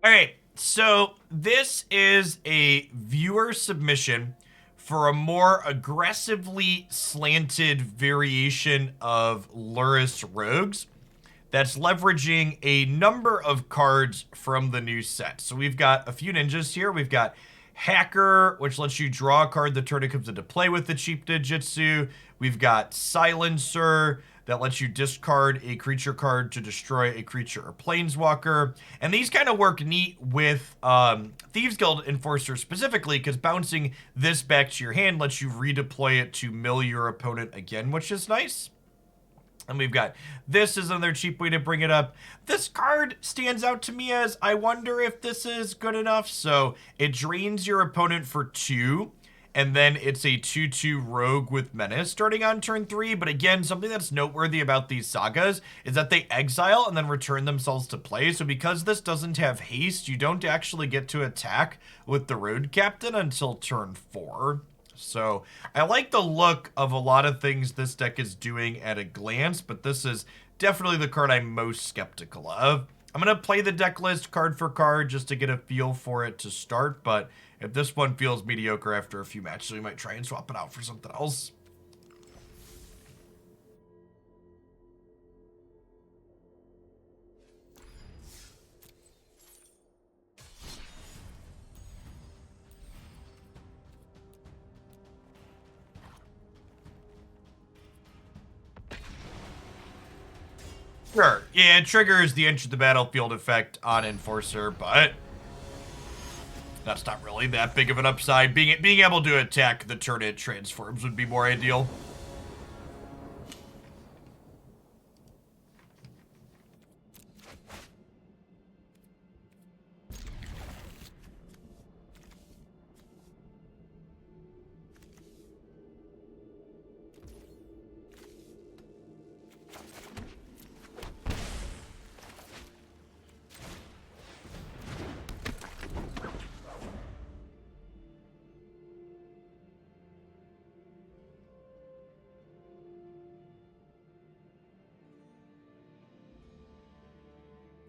All right, so this is a viewer submission for a more aggressively slanted variation of Lurrus rogues that's leveraging a number of cards from the new set. So we've got a few ninjas here. We've got Hacker, which lets you draw a card the turn it comes into play with the cheap ninjutsu. We've got Silencer, that lets you discard a creature card to destroy a creature or planeswalker. And these kind of work neat with Thieves Guild Enforcer specifically, because bouncing this back to your hand lets you redeploy it to mill your opponent again, which is nice. And we've got this is another cheap way to bring it up. This card stands out to me as I wonder if this is good enough. So it drains your opponent for 2. And then it's a 2/2 rogue with menace starting on turn 3. But again, something that's noteworthy about these sagas is that they exile and then return themselves to play. So because this doesn't have haste, you don't actually get to attack with the road captain until turn 4. So I like the look of a lot of things this deck is doing at a glance, but this is definitely the card I'm most skeptical of. I'm going to play the deck list card for card just to get a feel for it to start, but if this one feels mediocre after a few matches, we might try and swap it out for something else. Sure, yeah, it triggers the enter the battlefield effect on Enforcer, but that's not really that big of an upside. Being able to attack the turn it transforms would be more ideal.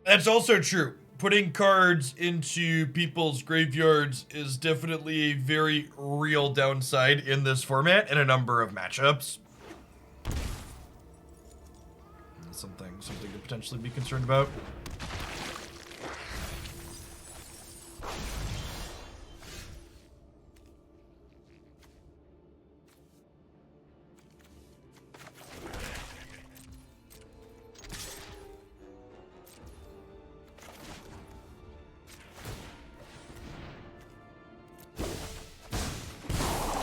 That's also true. Putting cards into people's graveyards is definitely a very real downside in this format in a number of matchups. Something to potentially be concerned about.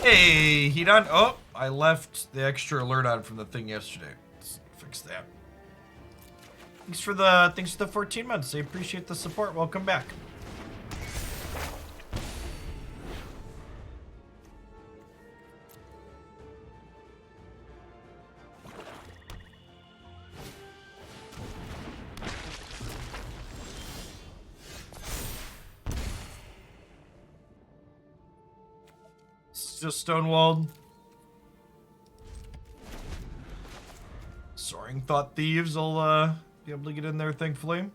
Hey, he done. Oh, I left the extra alert on from the thing yesterday. Let's fix that. Thanks for the 14 months. I appreciate the support. Welcome back. Just stonewalled. Soaring Thought-Thieves will be able to get in there, thankfully.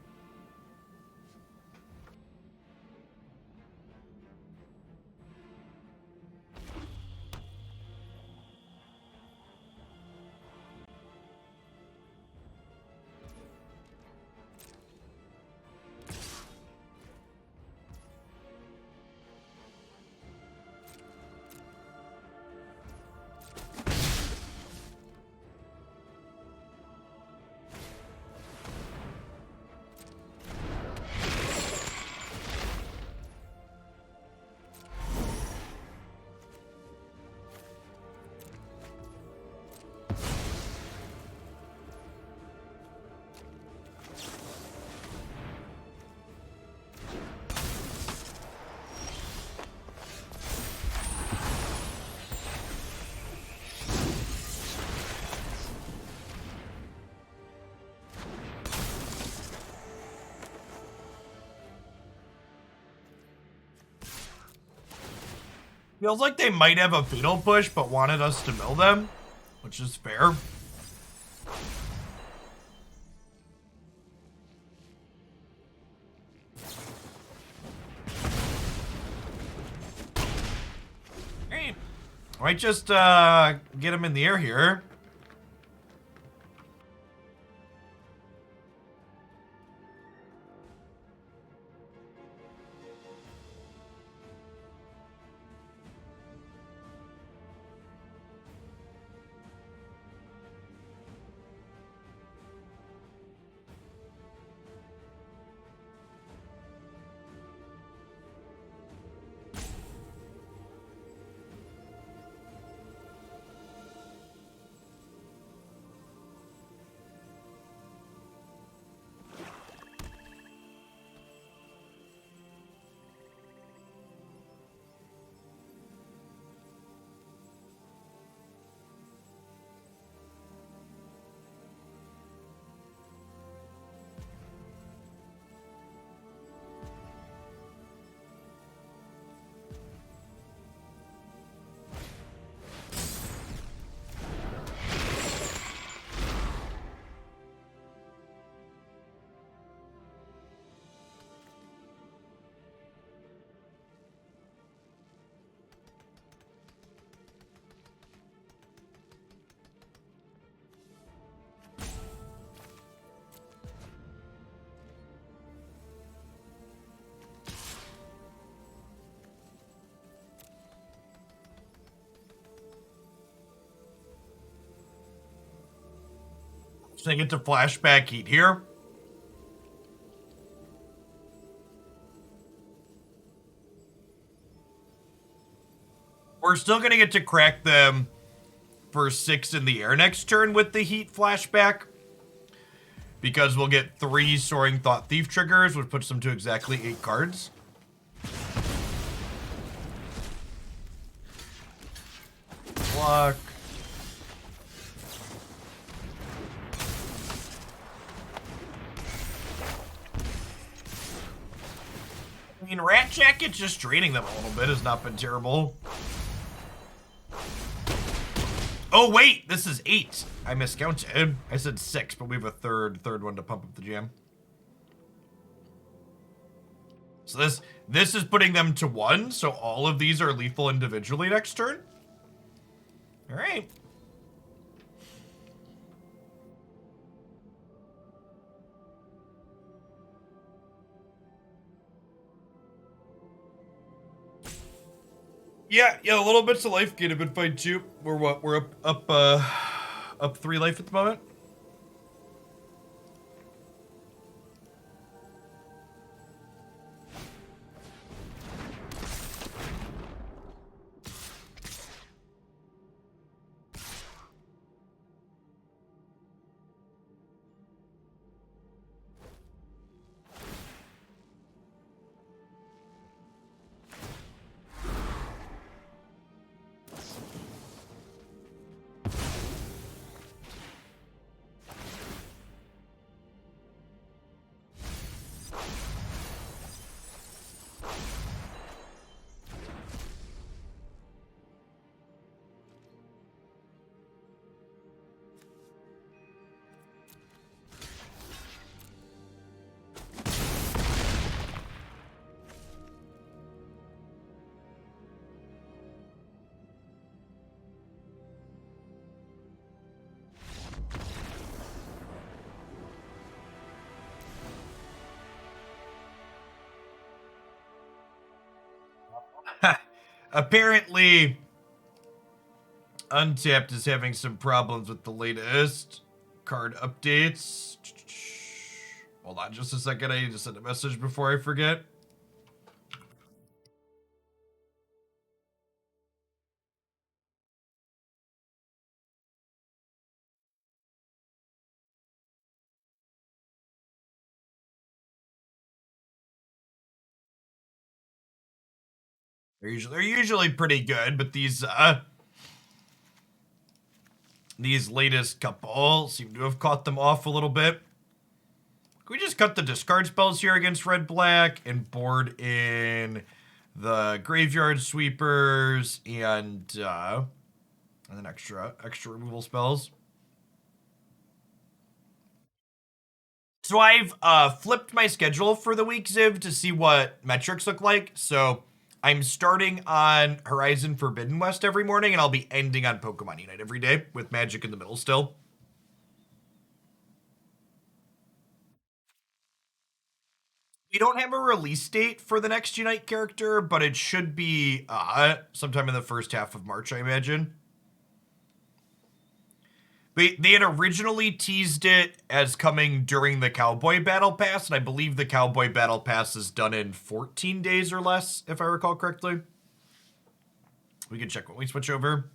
Feels like they might have a fatal push, but wanted us to mill them, which is fair. Might just get him in the air here. So I get to flashback heat here. We're still going to get to crack them for 6 in the air next turn with the heat flashback. Because we'll get 3 Soaring Thought-Thief triggers, which puts them to exactly 8 cards. Block. I mean, Rat Jacket just draining them a little bit has not been terrible. Oh, wait, this is 8. I miscounted. I said 6, but we have a third one to pump up the jam. So this is putting them to 1, so all of these are lethal individually next turn. All right. Yeah, a little bits of life gain have been fine too. We're what? We're up 3 life at the moment. Apparently, Untapped is having some problems with the latest card updates. Hold on just a second. I need to send a message before I forget. They're usually pretty good, but these latest couple seem to have caught them off a little bit. Can we just cut the discard spells here against red black and board in the graveyard sweepers and then extra removal spells? So I've flipped my schedule for the week, Ziv, to see what metrics look like. So I'm starting on Horizon Forbidden West every morning, and I'll be ending on Pokemon Unite every day with Magic in the middle still. We don't have a release date for the next Unite character, but it should be sometime in the first half of March, I imagine. They had originally teased it as coming during the Cowboy Battle Pass, and I believe the Cowboy Battle Pass is done in 14 days or less, if I recall correctly. We can check when we switch over.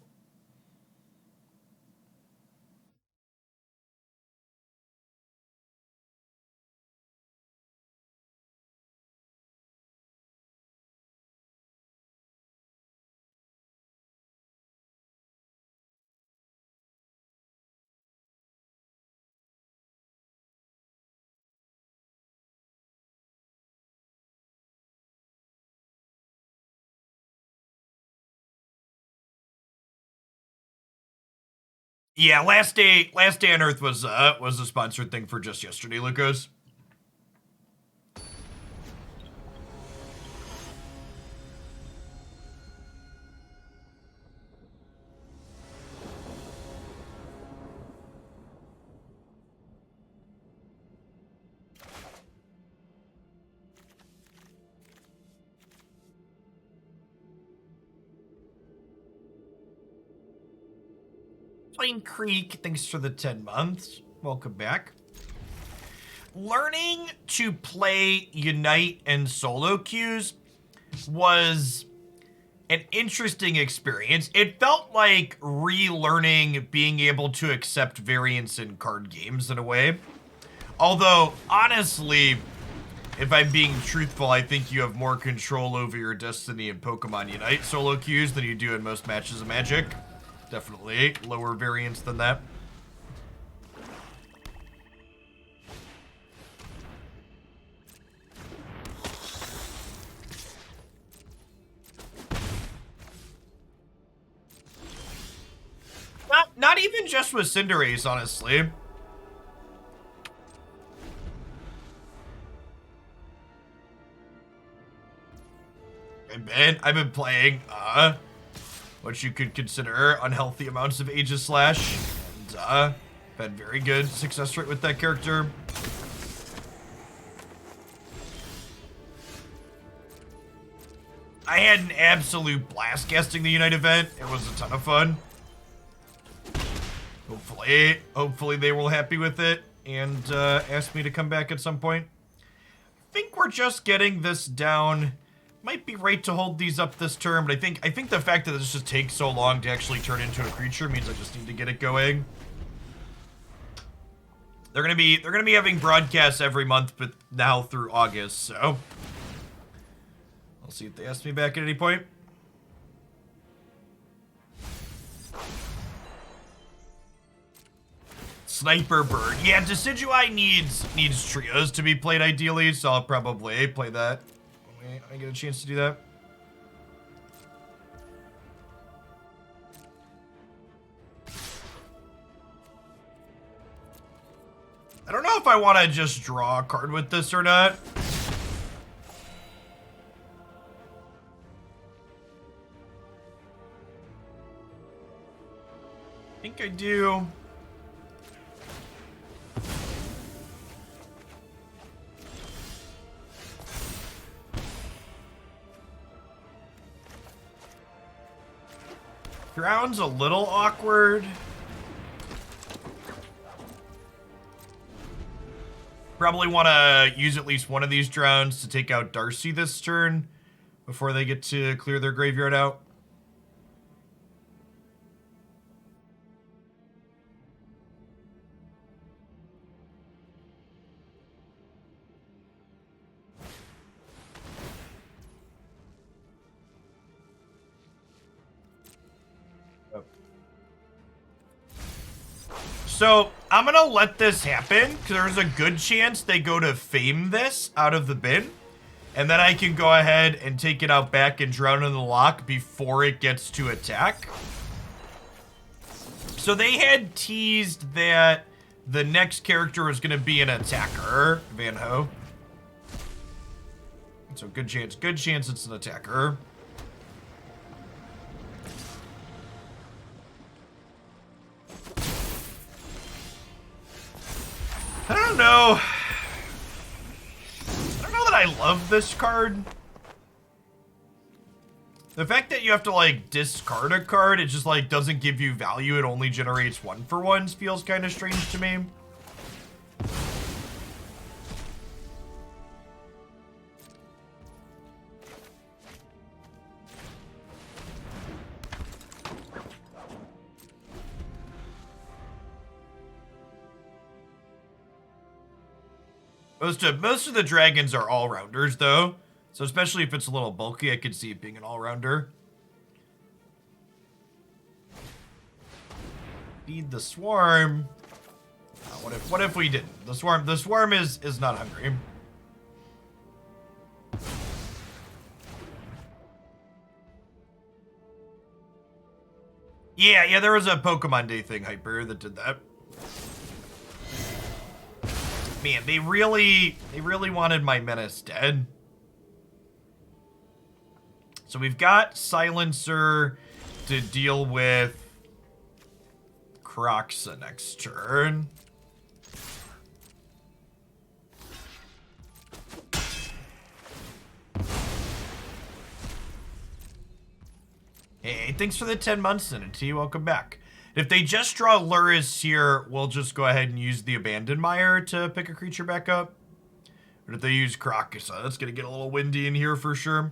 Yeah, last day on Earth was a sponsored thing for just yesterday, Lucas. Plain Creek, thanks for the 10 months. Welcome back. Learning to play Unite and solo queues was an interesting experience. It felt like relearning being able to accept variance in card games in a way. Although, honestly, if I'm being truthful, I think you have more control over your destiny in Pokemon Unite solo queues than you do in most matches of Magic. Definitely lower variance than that. Not even just with Cinderace, honestly. I've been playing what you could consider unhealthy amounts of Aegis Slash, and had very good success rate with that character. I had an absolute blast casting the Unite event. It was a ton of fun. Hopefully they were happy with it and asked me to come back at some point. I think we're just getting this down. Might be right to hold these up this turn, but I think the fact that this just takes so long to actually turn into a creature means I just need to get it going. They're gonna be having broadcasts every month, but now through August, so I'll see if they ask me back at any point. Sniper Bird. Yeah, Decidueye needs trios to be played ideally, so I'll probably play that when I get a chance to do that. I don't know if I want to just draw a card with this or not. I think I do. Ground's a little awkward. Probably want to use at least one of these drones to take out Darcy this turn before they get to clear their graveyard out. So, I'm gonna let this happen, because there's a good chance they go to Fame this out of the bin. And then I can go ahead and take it out back and drown in the Loch before it gets to attack. So they had teased that the next character was gonna be an attacker, Van Ho. So good chance it's an attacker. this card. The fact that you have to, like, discard a card, it just, like, doesn't give you value, it only generates 1-for-1s, feels kind of strange to me. Most of the dragons are all-rounders, though. So especially if it's a little bulky, I could see it being an all-rounder. Feed the swarm. What if we didn't? The swarm is not hungry. Yeah, there was a Pokemon Day thing, Hyper, that did that. Man, they really wanted my Menace dead. So we've got Silencer to deal with Kroxa next turn. Hey, thanks for the 10 months, Sinity. Welcome back. If they just draw Lurrus here, we'll just go ahead and use the Abandoned Mire to pick a creature back up. But if they use Kroxa, that's going to get a little windy in here for sure.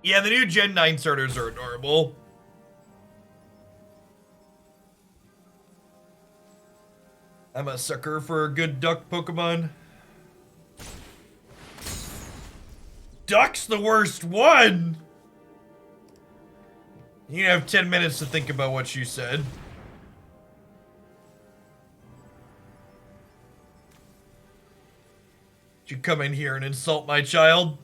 Yeah, the new Gen 9 starters are adorable. I'm a sucker for a good duck Pokemon. Duck's the worst one! You have 10 minutes to think about what you said. Did you come in here and insult my child?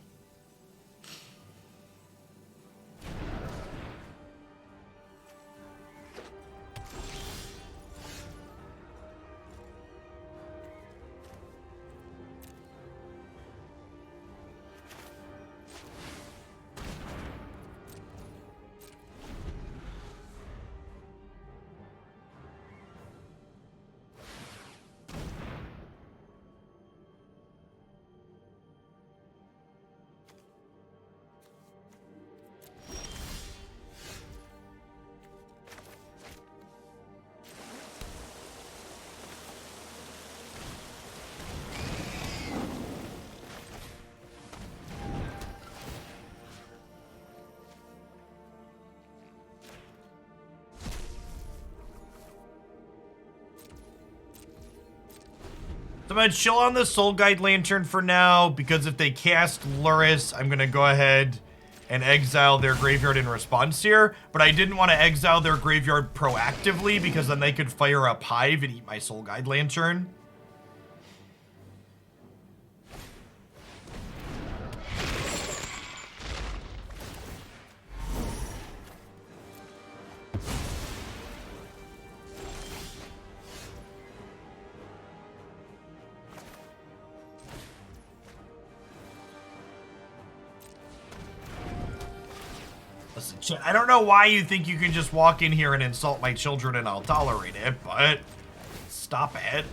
So I'm going to chill on the Soul Guide Lantern for now, because if they cast Lurrus, I'm going to go ahead and exile their graveyard in response here. But I didn't want to exile their graveyard proactively, because then they could fire up Hive and eat my Soul Guide Lantern. I don't know why you think you can just walk in here and insult my children and I'll tolerate it, but stop it.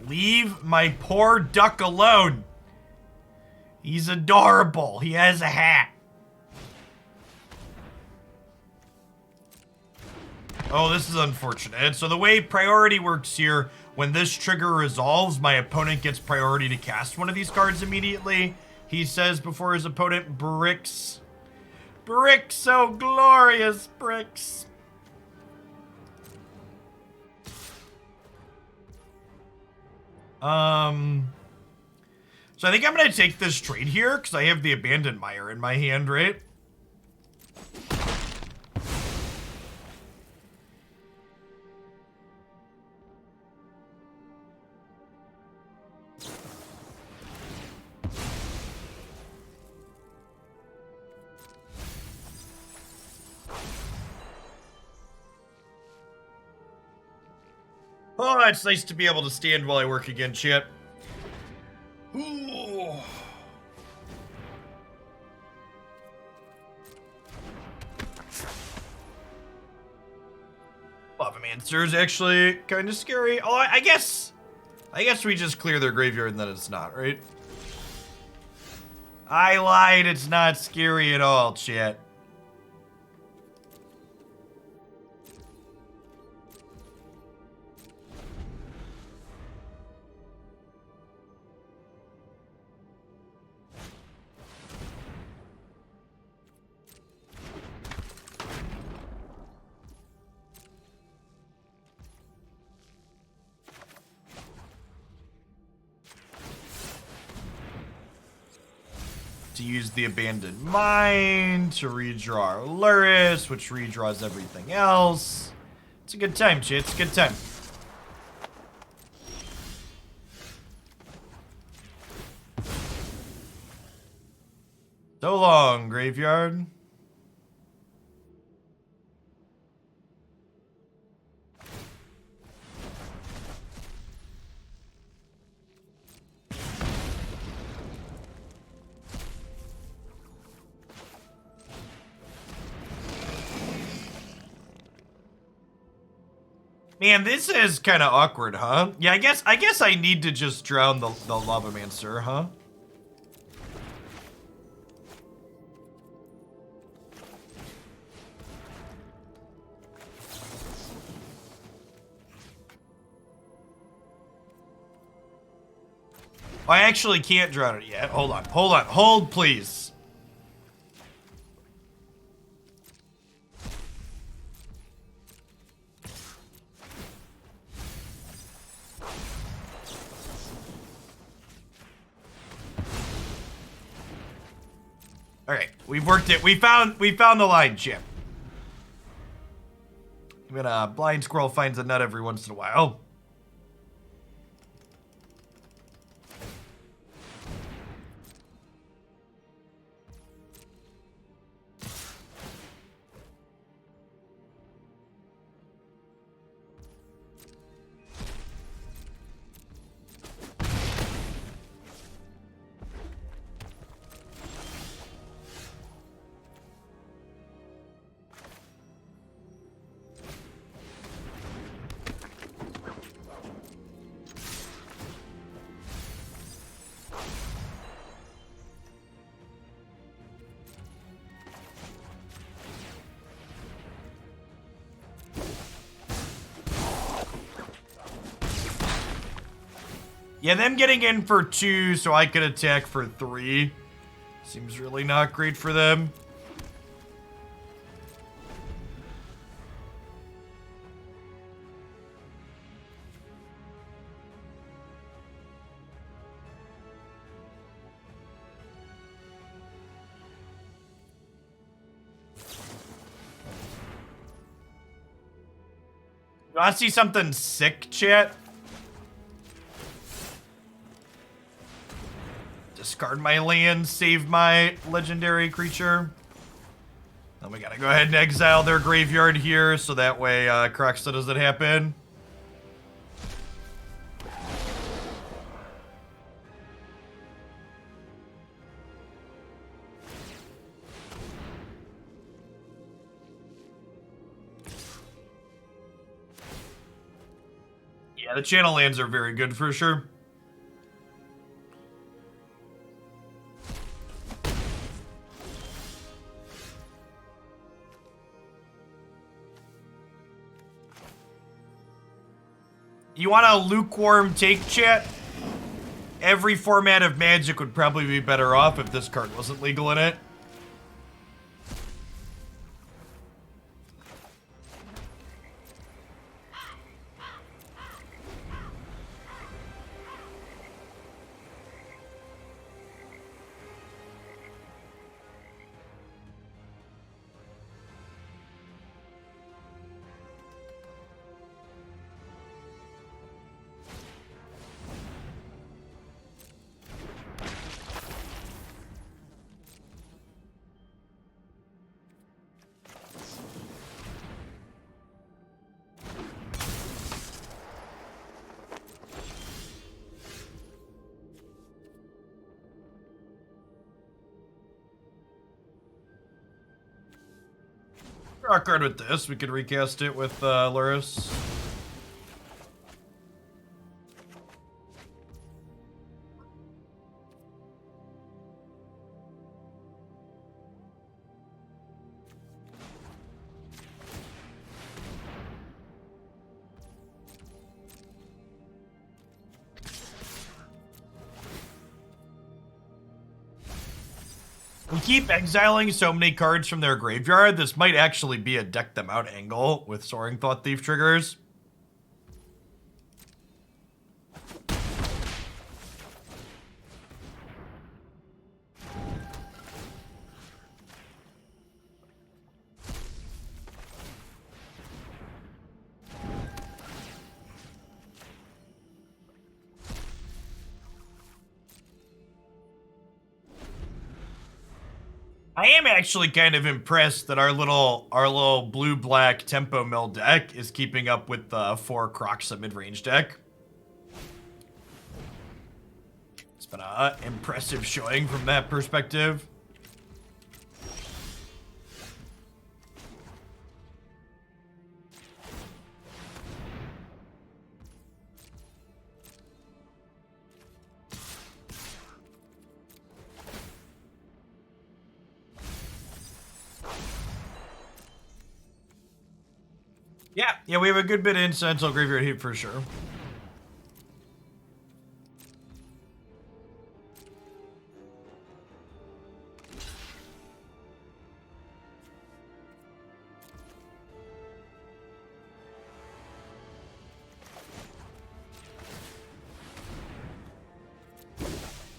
Leave my poor duck alone. He's adorable. He has a hat. Oh, this is unfortunate. So the way priority works here, when this trigger resolves, my opponent gets priority to cast one of these cards immediately. He says before his opponent, bricks. Bricks, so glorious, bricks. So I think I'm going to take this trade here, because I have the Abandoned Mire in my hand, right? Oh, it's nice to be able to stand while I work again, chat. Ooh. Lavamancer is actually kind of scary. Oh, I guess we just clear their graveyard and then it's not, right? I lied, it's not scary at all, chat. To use the Abandoned Mine to redraw our Lurrus, which redraws everything else. It's a good time, chat. It's a good time. So long, graveyard. Man, this is kind of awkward, huh? Yeah, I guess I need to just drown the Lavamancer, huh? I actually can't drown it yet. Hold on, hold please. Alright, we've worked it. We found the line, Chip. Even a blind squirrel finds a nut every once in a while. Yeah, them getting in for 2 so I could attack for 3 seems really not great for them. You wanna see something sick, chat? Discard my land, save my legendary creature. Then we gotta go ahead and exile their graveyard here, so that way Croxa doesn't happen. Yeah, the channel lands are very good for sure. You want a lukewarm take, chat? Every format of Magic would probably be better off if this card wasn't legal in it. Draw a card with this. We could recast it with Lurrus. We keep exiling so many cards from their graveyard, this might actually be a deck them out angle with Soaring Thought-Thief triggers. I am actually kind of impressed that our little blue-black tempo mill deck is keeping up with the 4 Kroxa mid-range deck. It's been an impressive showing from that perspective. Yeah, we have a good bit in Sentinel Graveyard Heap for sure.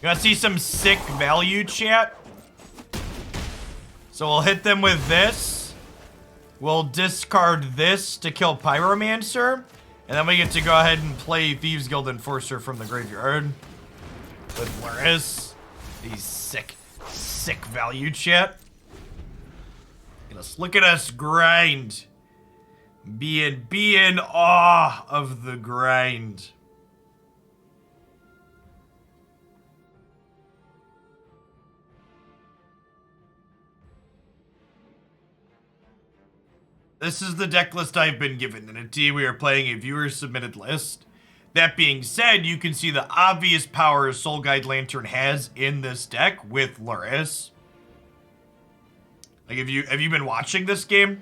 You wanna see some sick value, chat? So we'll hit them with this. We'll discard this to kill Pyromancer, and then we get to go ahead and play Thieves Guild Enforcer from the graveyard with Lurrus. These sick value, chat. Look at us grind. Be in awe of the grind. This is the deck list I've been given. In a T, we are playing a viewer-submitted list. That being said, you can see the obvious power Soul Guide Lantern has in this deck with Lurrus. Like, have you been watching this game?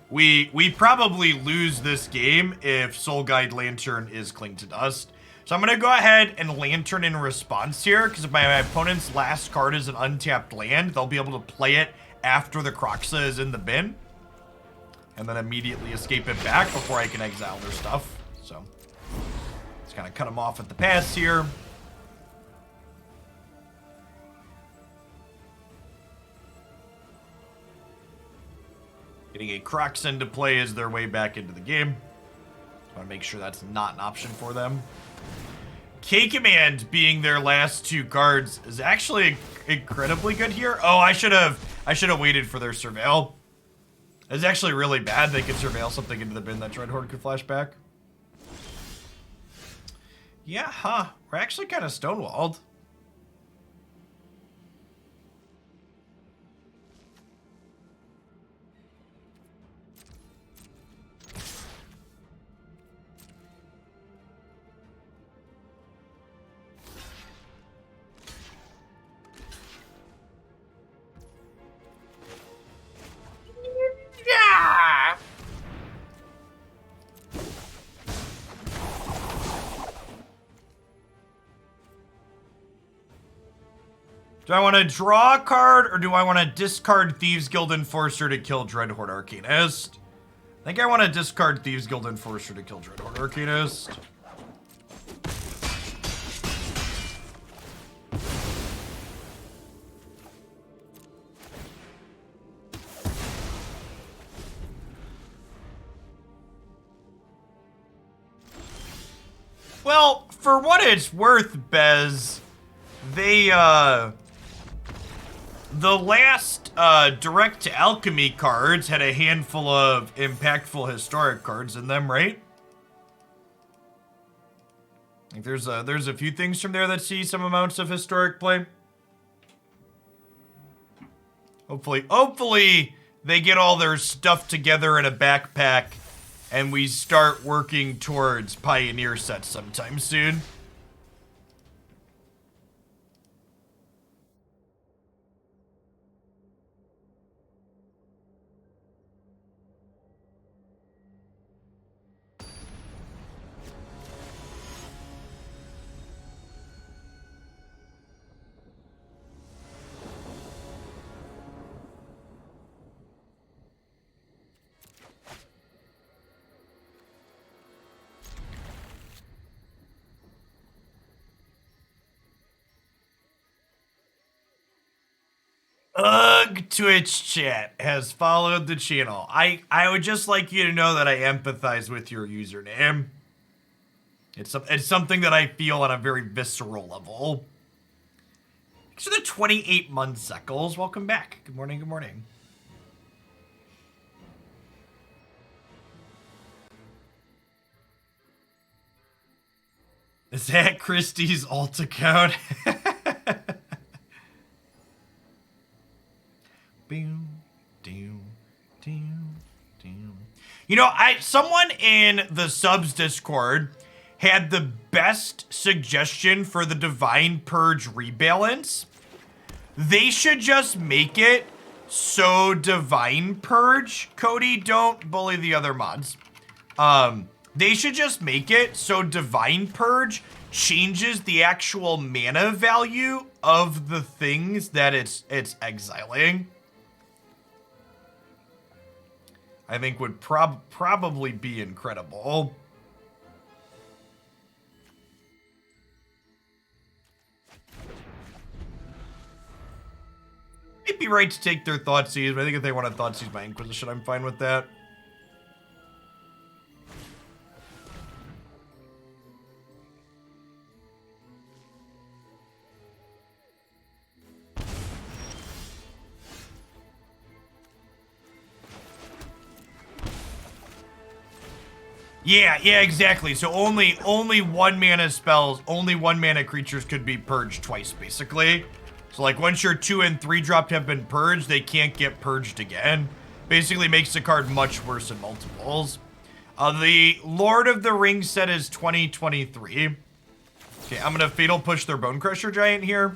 We probably lose this game if Soul Guide Lantern is Cling to Dust. So I'm gonna go ahead and Lantern in response here, because if my opponent's last card is an untapped land, they'll be able to play it after the Kroxa is in the bin. And then immediately escape it back before I can exile their stuff. So, let's kind of cut them off at the pass here. Getting a Kroxa into play is their way back into the game. I want to make sure that's not an option for them. K-Command being their last 2 cards is actually incredibly good here. Oh, I should have waited for their Surveil. It's actually really bad they could Surveil something into the bin that Dreadhorde could flash back. Yeah, huh. We're actually kind of stonewalled. Yeah! Do I want to draw a card, or do I want to discard Thieves Guild Enforcer to kill Dreadhorde Arcanist? I think I want to discard Thieves Guild Enforcer to kill Dreadhorde Arcanist. Well, for what it's worth, Bez, they, the last direct to alchemy cards had a handful of impactful historic cards in them, right? Like there's a few things from there that see some amounts of historic play. Hopefully they get all their stuff together in a backpack, and we start working towards Pioneer sets sometime soon. Ugh, Twitch chat has followed the channel. I would just like you to know that I empathize with your username. It's something that I feel on a very visceral level. Thanks for the 28 months, Zeckles. Welcome back. Good morning, good morning. Is that Christie's alt account? You know, someone in the subs Discord had the best suggestion for the Divine Purge rebalance. They should just make it so Divine Purge, Cody, don't bully the other mods. They should just make it so Divine Purge changes the actual mana value of the things that it's exiling. I think would probably be incredible. It'd be right to take their Thoughtseize, but I think if they want to Thoughtseize my Inquisition, I'm fine with that. Yeah, exactly. So only 1 mana spells, only 1 mana creatures could be purged twice, basically. So like once your 2 and 3 dropped have been purged, they can't get purged again. Basically makes the card much worse in multiples. The Lord of the Rings set is 2023. Okay, I'm gonna Fatal Push their Bone Crusher Giant here.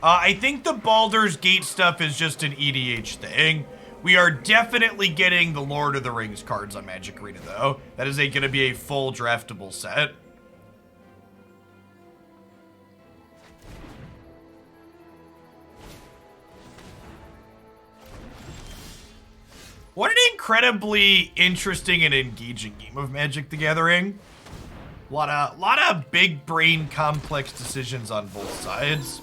I think the Baldur's Gate stuff is just an EDH thing. We are definitely getting the Lord of the Rings cards on Magic Arena, though. That is going to be a full draftable set. What an incredibly interesting and engaging game of Magic the Gathering. A lot of big brain complex decisions on both sides.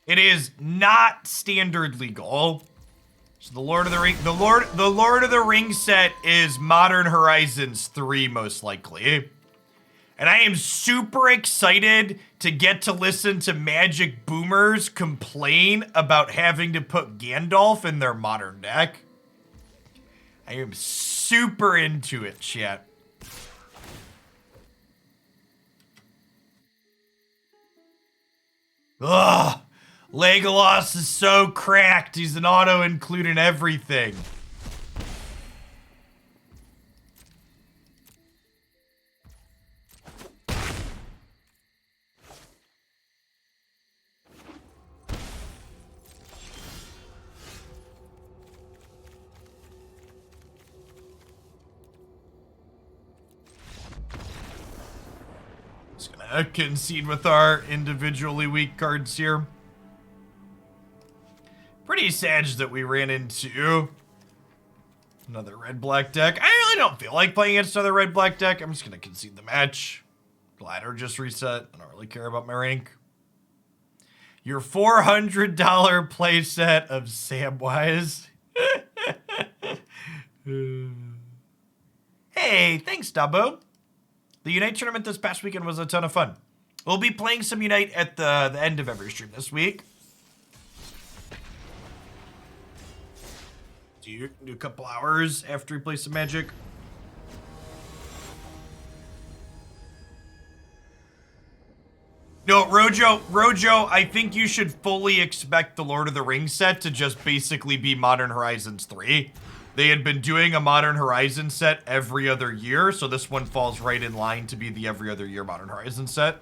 It is not standard legal. So the Lord of the Ring, the Lord of the Rings set is Modern Horizons 3 most likely. And I am super excited to get to listen to Magic boomers complain about having to put Gandalf in their modern deck. I am super into it, chat. Ugh. Legolas is so cracked. He's an auto-include in everything. Just gonna concede with our individually weak cards here. Pretty sad that we ran into another red-black deck. I really don't feel like playing against another red-black deck. I'm just going to concede the match. Glider just reset. I don't really care about my rank. Your $400 playset of Samwise. Hey, thanks, Dubbo. The Unite tournament this past weekend was a ton of fun. We'll be playing some Unite at the end of every stream this week. Do a couple hours after we play some Magic. No, Rojo, I think you should fully expect the Lord of the Rings set to just basically be Modern Horizons 3. They had been doing a Modern Horizons set every other year, so this one falls right in line to be the every other year Modern Horizons set.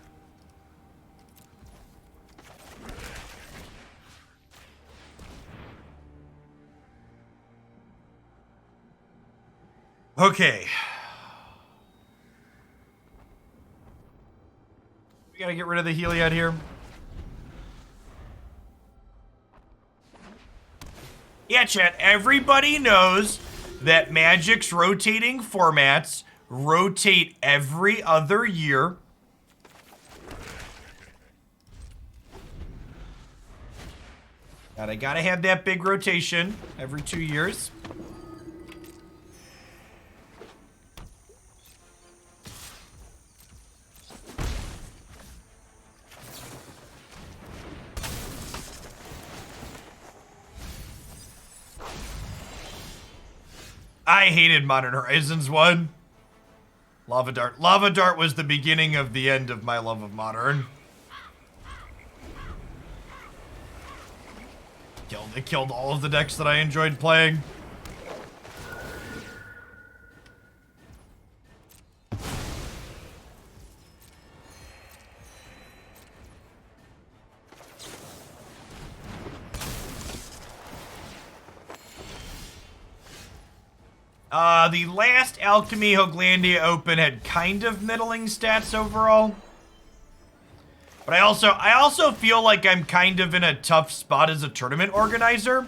Okay. We gotta get rid of the Heliod here. Yeah, chat, everybody knows that Magic's rotating formats rotate every other year. And I gotta have that big rotation every 2 years. I hated Modern Horizons 1. Lava Dart. Lava Dart was the beginning of the end of my love of Modern. It killed all of the decks that I enjoyed playing. The last Alchemy Hoaglandia Open had kind of middling stats overall. But I also feel like I'm kind of in a tough spot as a tournament organizer.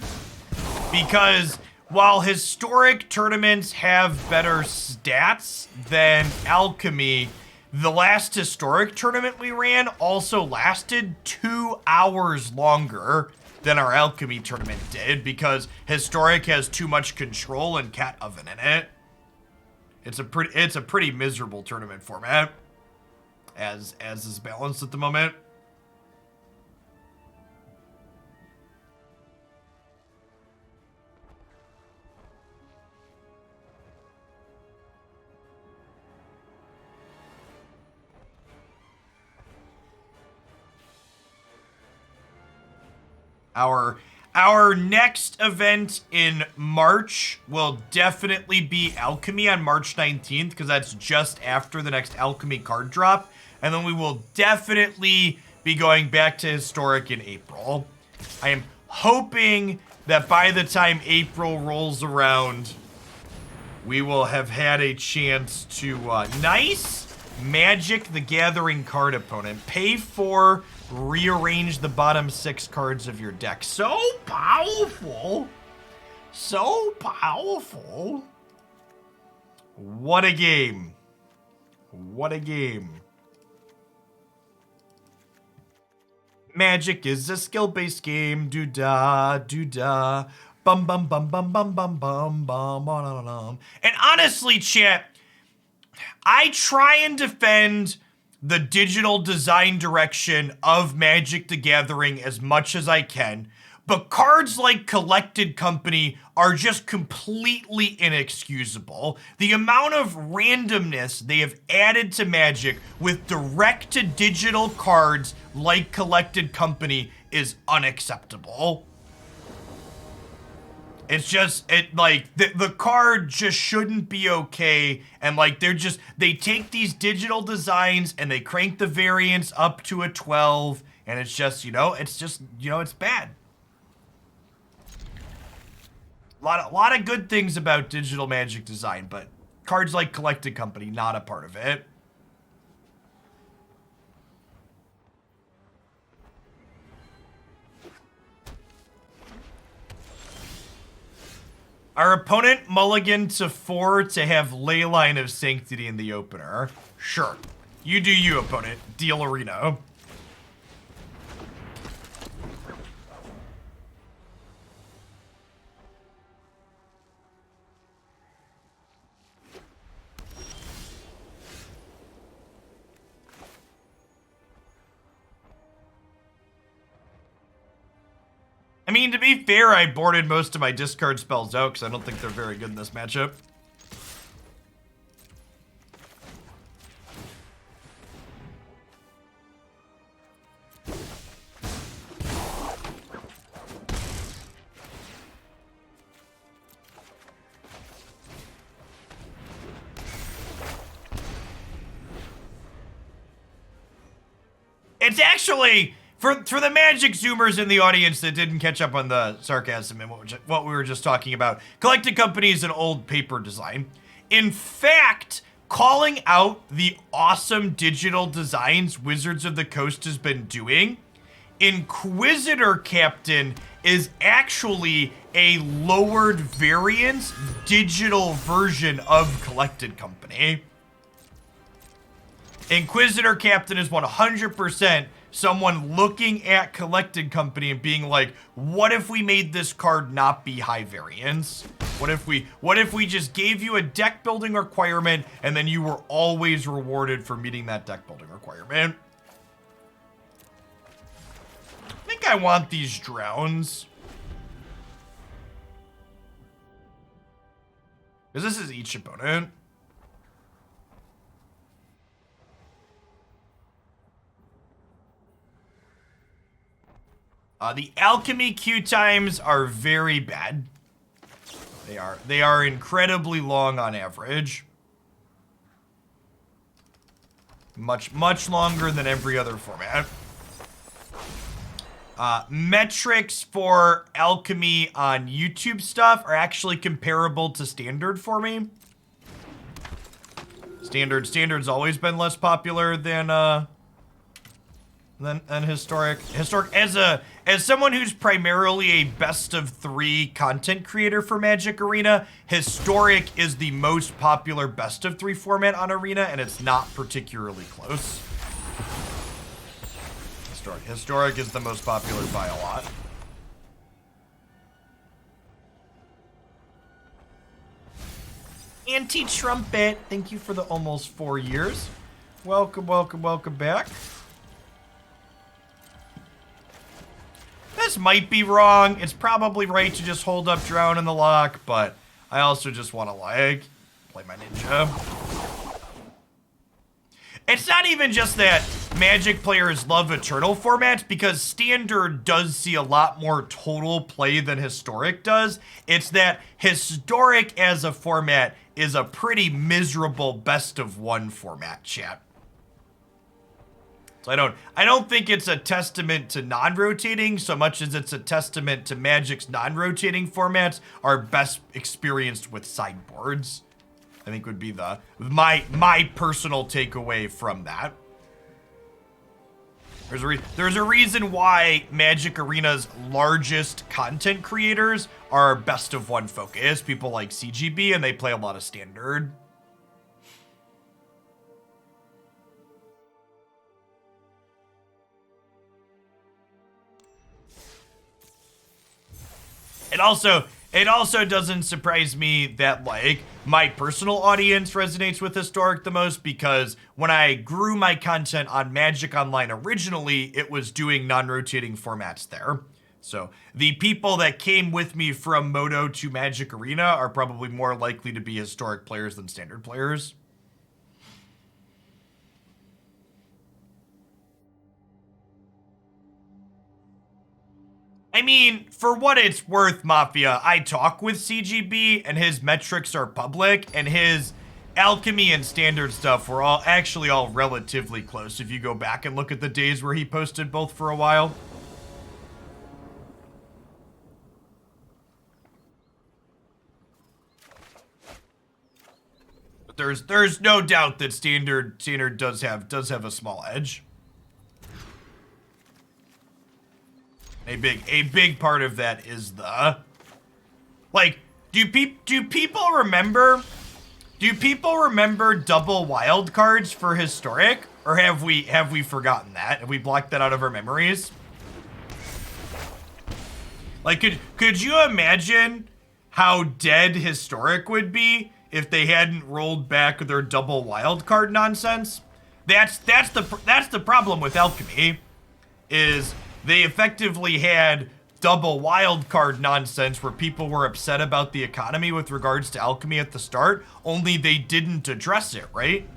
Because while historic tournaments have better stats than Alchemy, the last historic tournament we ran also lasted 2 hours longer than our Alchemy tournament did, because Historic has too much control and Cat Oven in it. It's a pretty miserable tournament format, as is balanced at the moment. Our next event in March will definitely be Alchemy on March 19th, because that's just after the next Alchemy card drop. And then we will definitely be going back to Historic in April. I am hoping that by the time April rolls around, we will have had a chance to, nice Magic the Gathering card opponent. Pay for, rearrange the bottom 6 cards of your deck. So powerful. So powerful. What a game. What a game. Magic is a skill-based game. Do-da, do-da. Bum, bum, bum, bum, bum, bum, bum, bum, bum. And honestly, chat, I try and defend the digital design direction of Magic the Gathering as much as I can, but cards like Collected Company are just completely inexcusable. The amount of randomness they have added to Magic with direct-to-digital cards like Collected Company is unacceptable. It's just, the card just shouldn't be okay, and like, they take these digital designs and they crank the variance up to a 12, and it's just, it's bad. A lot of good things about digital Magic design, but cards like Collected Company, not a part of it. Our opponent mulliganed to 4 to have Leyline of Sanctity in the opener. Sure. You do you, opponent. Deal Arena. mean, to be fair, I boarded most of my discard spells out because I don't think they're very good in this matchup. It's actually, for the Magic Zoomers in the audience that didn't catch up on the sarcasm and what we were just talking about, Collected Company is an old paper design. In fact, calling out the awesome digital designs Wizards of the Coast has been doing, Inquisitor Captain is actually a lowered variance digital version of Collected Company. Inquisitor Captain is 100% someone looking at Collected Company and being like, what if we made this card not be high variance? What if we just gave you a deck building requirement and then you were always rewarded for meeting that deck building requirement? I think I want these drones. Because this is each opponent. The alchemy queue times are very bad. They are incredibly long on average. Much longer than every other format. Metrics for alchemy on YouTube stuff are actually comparable to standard for me. Standard's always been less popular than historic. Historic, as someone who's primarily a best of 3 content creator for Magic Arena, historic is the most popular best of 3 format on Arena, and it's not particularly close. Historic is the most popular by a lot. Anti-Trumpet, thank you for the almost 4 years. Welcome back. This might be wrong. It's probably right to just hold up Drown in the Loch, but I also just want to, like, play my ninja. It's not even just that Magic players love Eternal formats, because Standard does see a lot more total play than Historic does. It's that Historic as a format is a pretty miserable best of 1 format, chat. So I don't think it's a testament to non-rotating so much as it's a testament to Magic's non-rotating formats are best experienced with sideboards. I think would be my personal takeaway from that. There's a reason why Magic Arena's largest content creators are best of 1 focus. People like CGB, and they play a lot of Standard. It also doesn't surprise me that, like, my personal audience resonates with Historic the most, because when I grew my content on Magic Online originally, it was doing non-rotating formats there. So the people that came with me from Moto to Magic Arena are probably more likely to be Historic players than Standard players. I mean, for what it's worth, Mafia, I talk with CGB and his metrics are public, and his alchemy and standard stuff were all relatively close if you go back and look at the days where he posted both for a while. But there's no doubt that standard does have a small edge. A big part of that is the, like, do people remember double wild cards for Historic, or have we forgotten that? Have we blocked that out of our memories? Like, could you imagine how dead Historic would be if they hadn't rolled back their double wild card nonsense? That's the problem with Alchemy, is they effectively had double wildcard nonsense where people were upset about the economy with regards to alchemy at the start, only they didn't address it, right?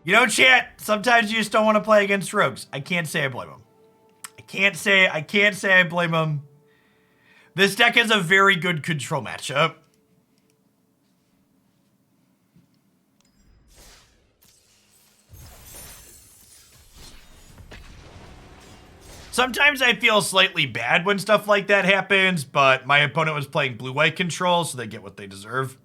You know, chat, sometimes you just don't want to play against rogues. I can't say I blame them. I can't say I blame them. This deck is a very good control matchup. Sometimes I feel slightly bad when stuff like that happens, but my opponent was playing blue-white control, so they get what they deserve.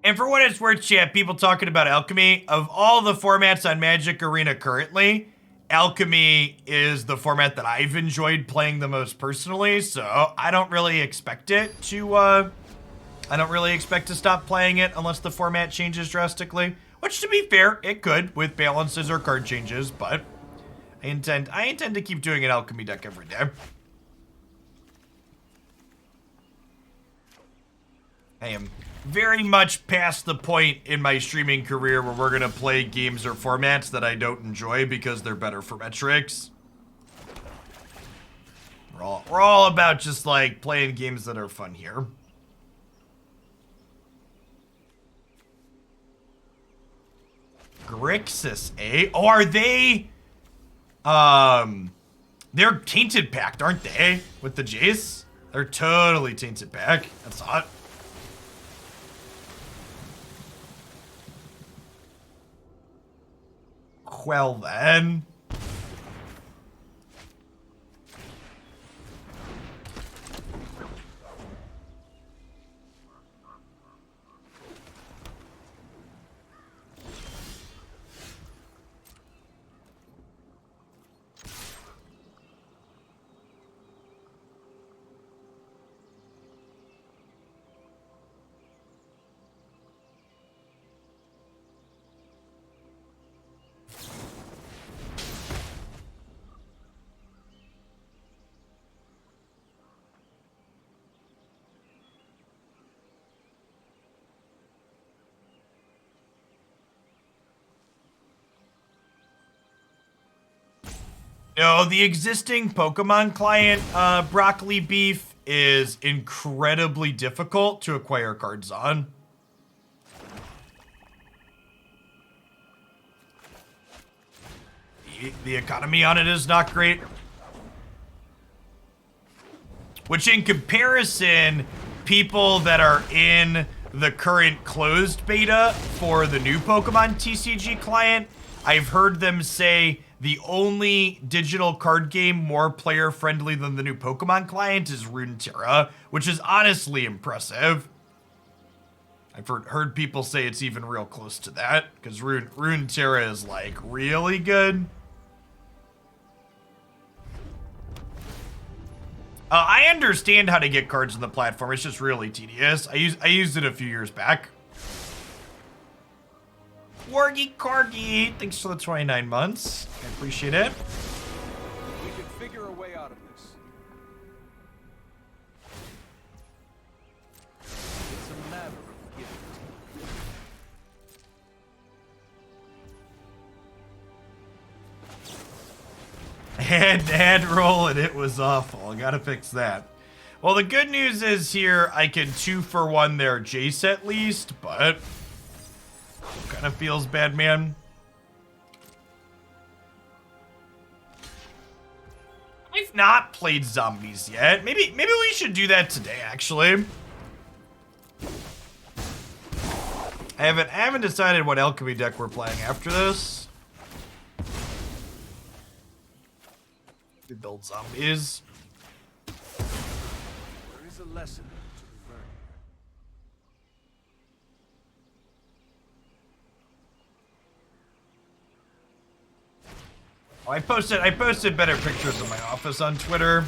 And for what it's worth, chat, people talking about alchemy, of all the formats on Magic Arena currently, alchemy is the format that I've enjoyed playing the most personally, so I don't really expect it to, I don't really expect to stop playing it unless the format changes drastically, which to be fair, it could with balances or card changes, but I intend to keep doing an alchemy deck every day. I am very much past the point in my streaming career where we're gonna play games or formats that I don't enjoy because they're better for metrics. We're all about just like playing games that are fun here. Grixis, eh? Oh, are they? They're tainted packed, aren't they? With the Jace? They're totally tainted pack. That's hot. Well then. No, the existing Pokemon client, Broccoli Beef, is incredibly difficult to acquire cards on. The economy on it is not great. Which in comparison, people that are in the current closed beta for the new Pokemon TCG client, I've heard them say the only digital card game more player-friendly than the new Pokemon client is Runeterra, which is honestly impressive. I've heard people say it's even real close to that, because Runeterra is, like, really good. I understand how to get cards on the platform, it's just really tedious. I used it a few years back. Wargy Corgi, thanks for the 29 months. I appreciate it. We can figure a way out of this. It's a matter of giving. Had roll and it was awful. I gotta fix that. Well, the good news is here I can 2-for-1 their Jace at least, but kind of feels bad, man. I've not played zombies yet. Maybe we should do that today, actually. I haven't decided what alchemy deck we're playing after this. We build zombies. a lesson to be learned here. Oh, I posted better pictures of my office on Twitter.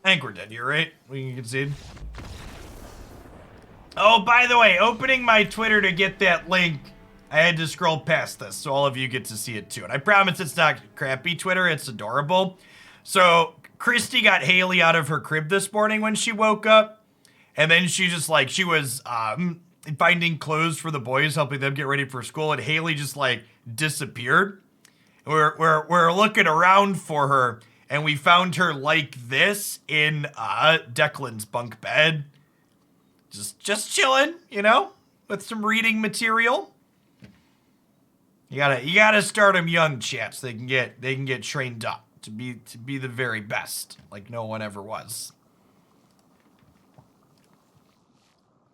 I think we're dead here, right? We can concede. Oh, by the way, opening my Twitter to get that link, I had to scroll past this, so all of you get to see it too. And I promise it's not crappy Twitter, it's adorable. So, Christy got Haley out of her crib this morning when she woke up. And then she just like, she was finding clothes for the boys, helping them get ready for school. And Haley just like disappeared. We're looking around for her. And we found her like this in Declan's bunk bed. Just chilling, you know, with some reading material. You gotta start them young, chat, so they can get trained up to be the very best, like no one ever was.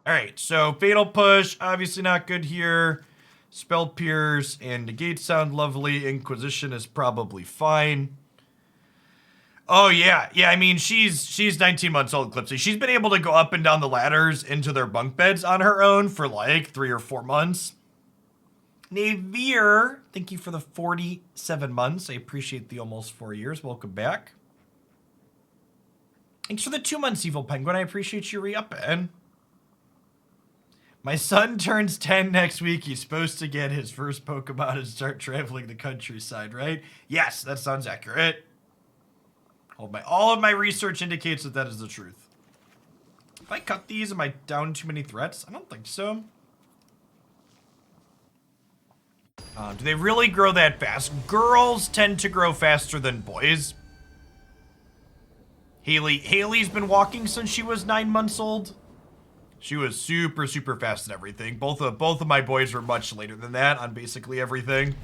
All right, so Fatal Push, obviously not good here. Spell Pierce and Negate sound lovely. Inquisition is probably fine. Oh yeah, I mean she's 19 months old, Clipsy. She's been able to go up and down the ladders into their bunk beds on her own for like 3 or 4 months. Navier, thank you for the 47 months. I appreciate the almost 4 years. Welcome back. Thanks for the 2 months, Evil Penguin. I appreciate you re-upping. My son turns 10 next week. He's supposed to get his first Pokemon and start traveling the countryside, right? Yes, that sounds accurate. All of my research indicates that is the truth. If I cut these, am I down too many threats? I don't think so. Do they really grow that fast? Girls tend to grow faster than boys. Haley's been walking since she was 9 months old. She was super, super fast at everything. Both of my boys were much later than that on basically everything.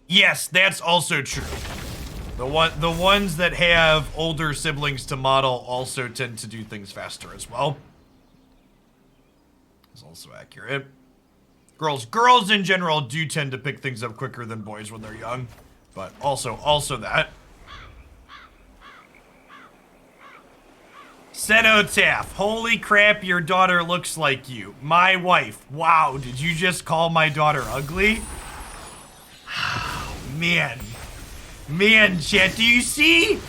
Yes, that's also true. The ones that have older siblings to model also tend to do things faster as well. It's also accurate. Girls in general do tend to pick things up quicker than boys when they're young, but also that. Cenotaph, holy crap, your daughter looks like you. My wife. Wow, did you just call my daughter ugly? Man, chat, do you see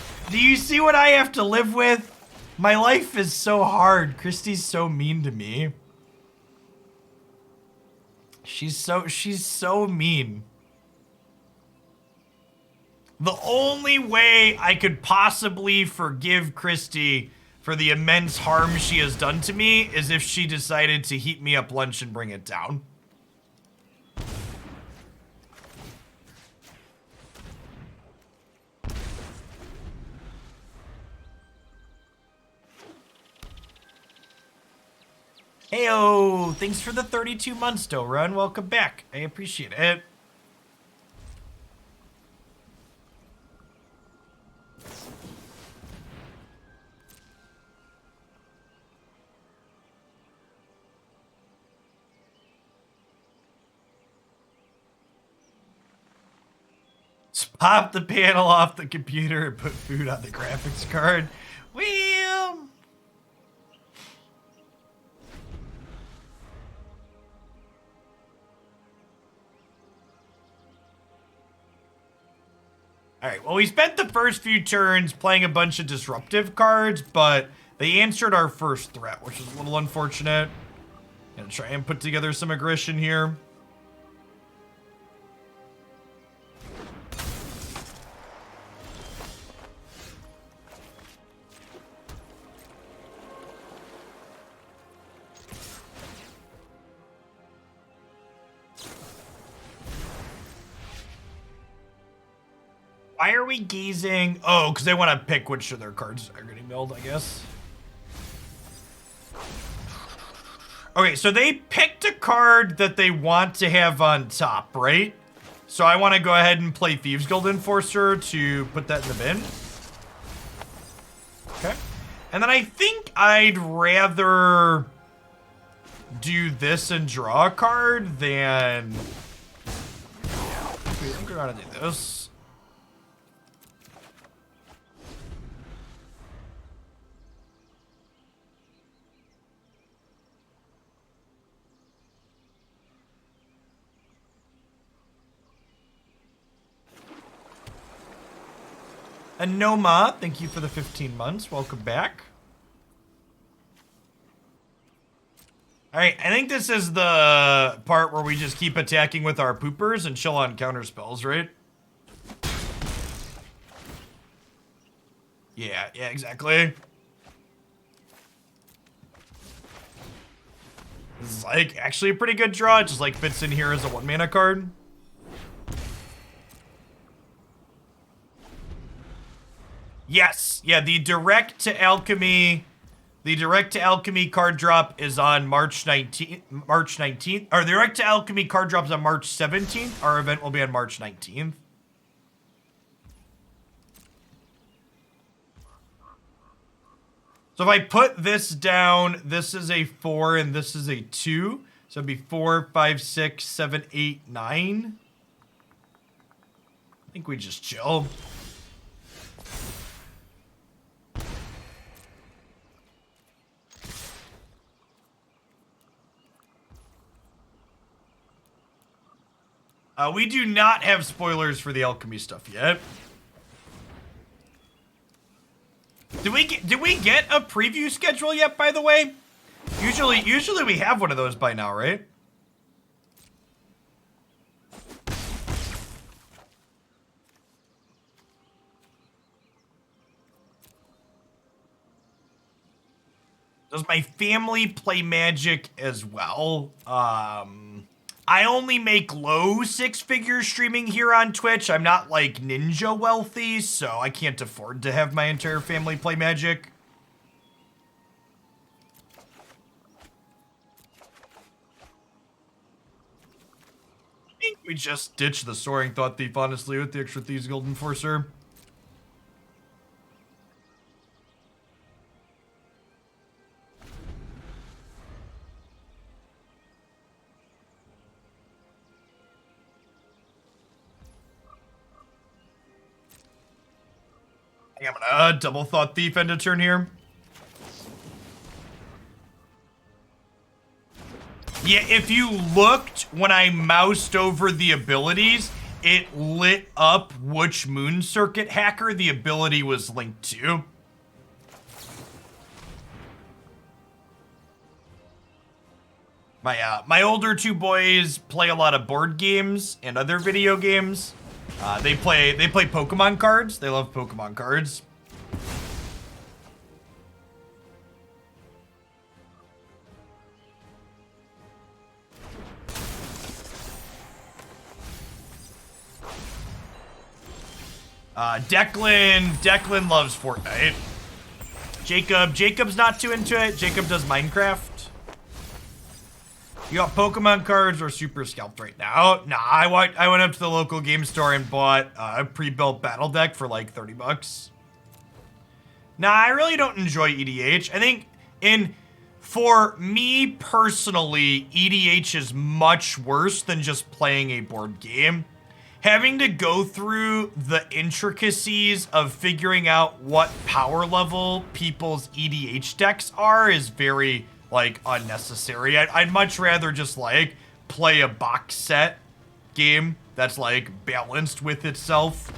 what I have to live with? My life is so hard. Christy's so mean to me. She's so mean. The only way I could possibly forgive Christy for the immense harm she has done to me is if she decided to heat me up lunch and bring it down. Heyo, thanks for the 32 months, Dorun. Welcome back. I appreciate it. Just pop the panel off the computer and put food on the graphics card. Well... Alright, well, we spent the first few turns playing a bunch of disruptive cards, but they answered our first threat, which is a little unfortunate. Gonna try and put together some aggression here. Why are we gazing? Oh, because they want to pick which of their cards are getting milled, I guess. Okay, so they picked a card that they want to have on top, right? So I want to go ahead and play Thieves Guild Enforcer to put that in the bin. Okay. And then I think I'd rather do this and draw a card than... Yeah, I'm going to do this. Anoma, thank you for the 15 months. Welcome back. All right, I think this is the part where we just keep attacking with our poopers and chill on counter spells, right? Yeah, exactly. This is like actually a pretty good draw. It just like fits in here as a 1-mana card. Yes, yeah, the direct to alchemy card drop is on March 19th, or the direct to alchemy card drop is on March 17th. Our event will be on March 19th. So if I put this down, this is a 4 and this is a 2. So it'd be 4, 5, 6, 7, 8, 9. I think we just chill. We do not have spoilers for the alchemy stuff yet. Did we get a preview schedule yet, by the way? Usually we have one of those by now, right? Does my family play Magic as well? I only make low 6-figure streaming here on Twitch. I'm not like ninja wealthy, so I can't afford to have my entire family play Magic. I think we just ditch the Soaring Thought-Thief, honestly, with the extra Thieves Guild Enforcer. I'm gonna double Thought-Thief end of turn here. Yeah, if you looked when I moused over the abilities, it lit up which Moon Circuit hacker the ability was linked to. My older two boys play a lot of board games and other video games. They play Pokemon cards. They love Pokemon cards. Declan loves Fortnite. Jacob's not too into it. Jacob does Minecraft. You got Pokemon cards or super scalped right now? Nah, I went up to the local game store and bought a pre-built battle deck for like 30 bucks. Nah, I really don't enjoy EDH. I think for me personally, EDH is much worse than just playing a board game. Having to go through the intricacies of figuring out what power level people's EDH decks are is very, like, unnecessary. I'd much rather just, like, play a box set game that's, like, balanced with itself.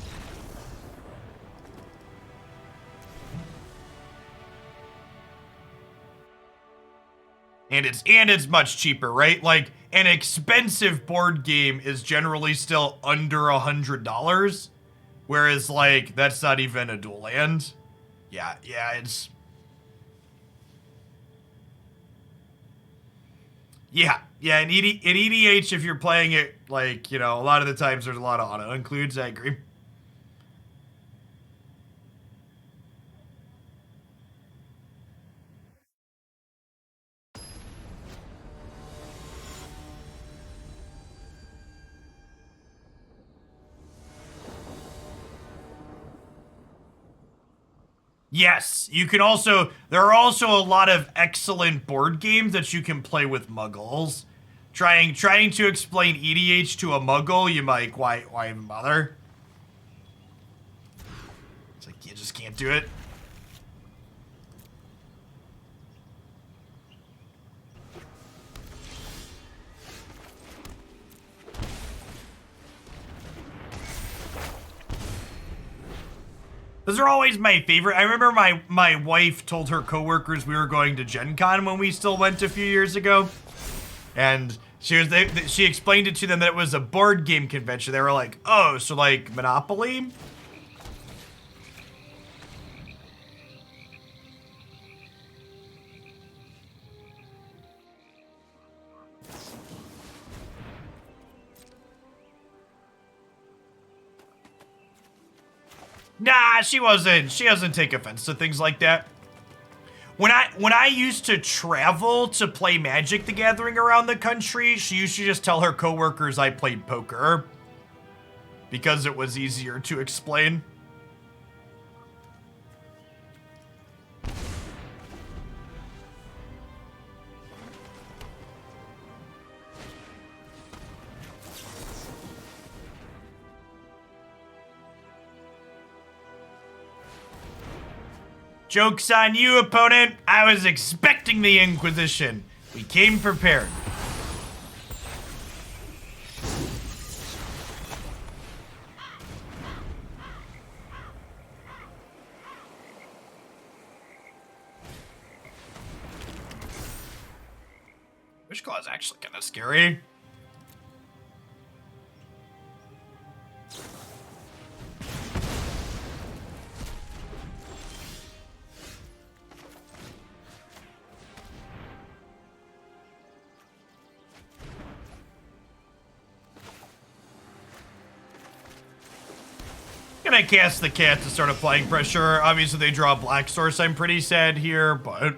And it's much cheaper, right? Like, an expensive board game is generally still under $100, whereas, like, that's not even a dual land. Yeah, it's... Yeah, in EDH, if you're playing it, like, you know, a lot of the times there's a lot of auto-includes, I agree. Yes, you can also, there are also a lot of excellent board games that you can play with muggles. Trying to explain EDH to a muggle, you might, why even bother? It's like, you just can't do it. Those are always my favorite. I remember my wife told her coworkers we were going to Gen Con when we still went a few years ago. And she explained it to them that it was a board game convention. They were like, oh, so like Monopoly? Nah, she wasn't. She doesn't take offense to things like that. When I used to travel to play Magic the Gathering around the country, she used to just tell her coworkers I played poker because it was easier to explain. Joke's on you, opponent. I was expecting the Inquisition. We came prepared. Wishclaw is actually kind of scary. Gonna cast the cat to start applying pressure. Obviously, they draw Black Source. I'm pretty sad here, but...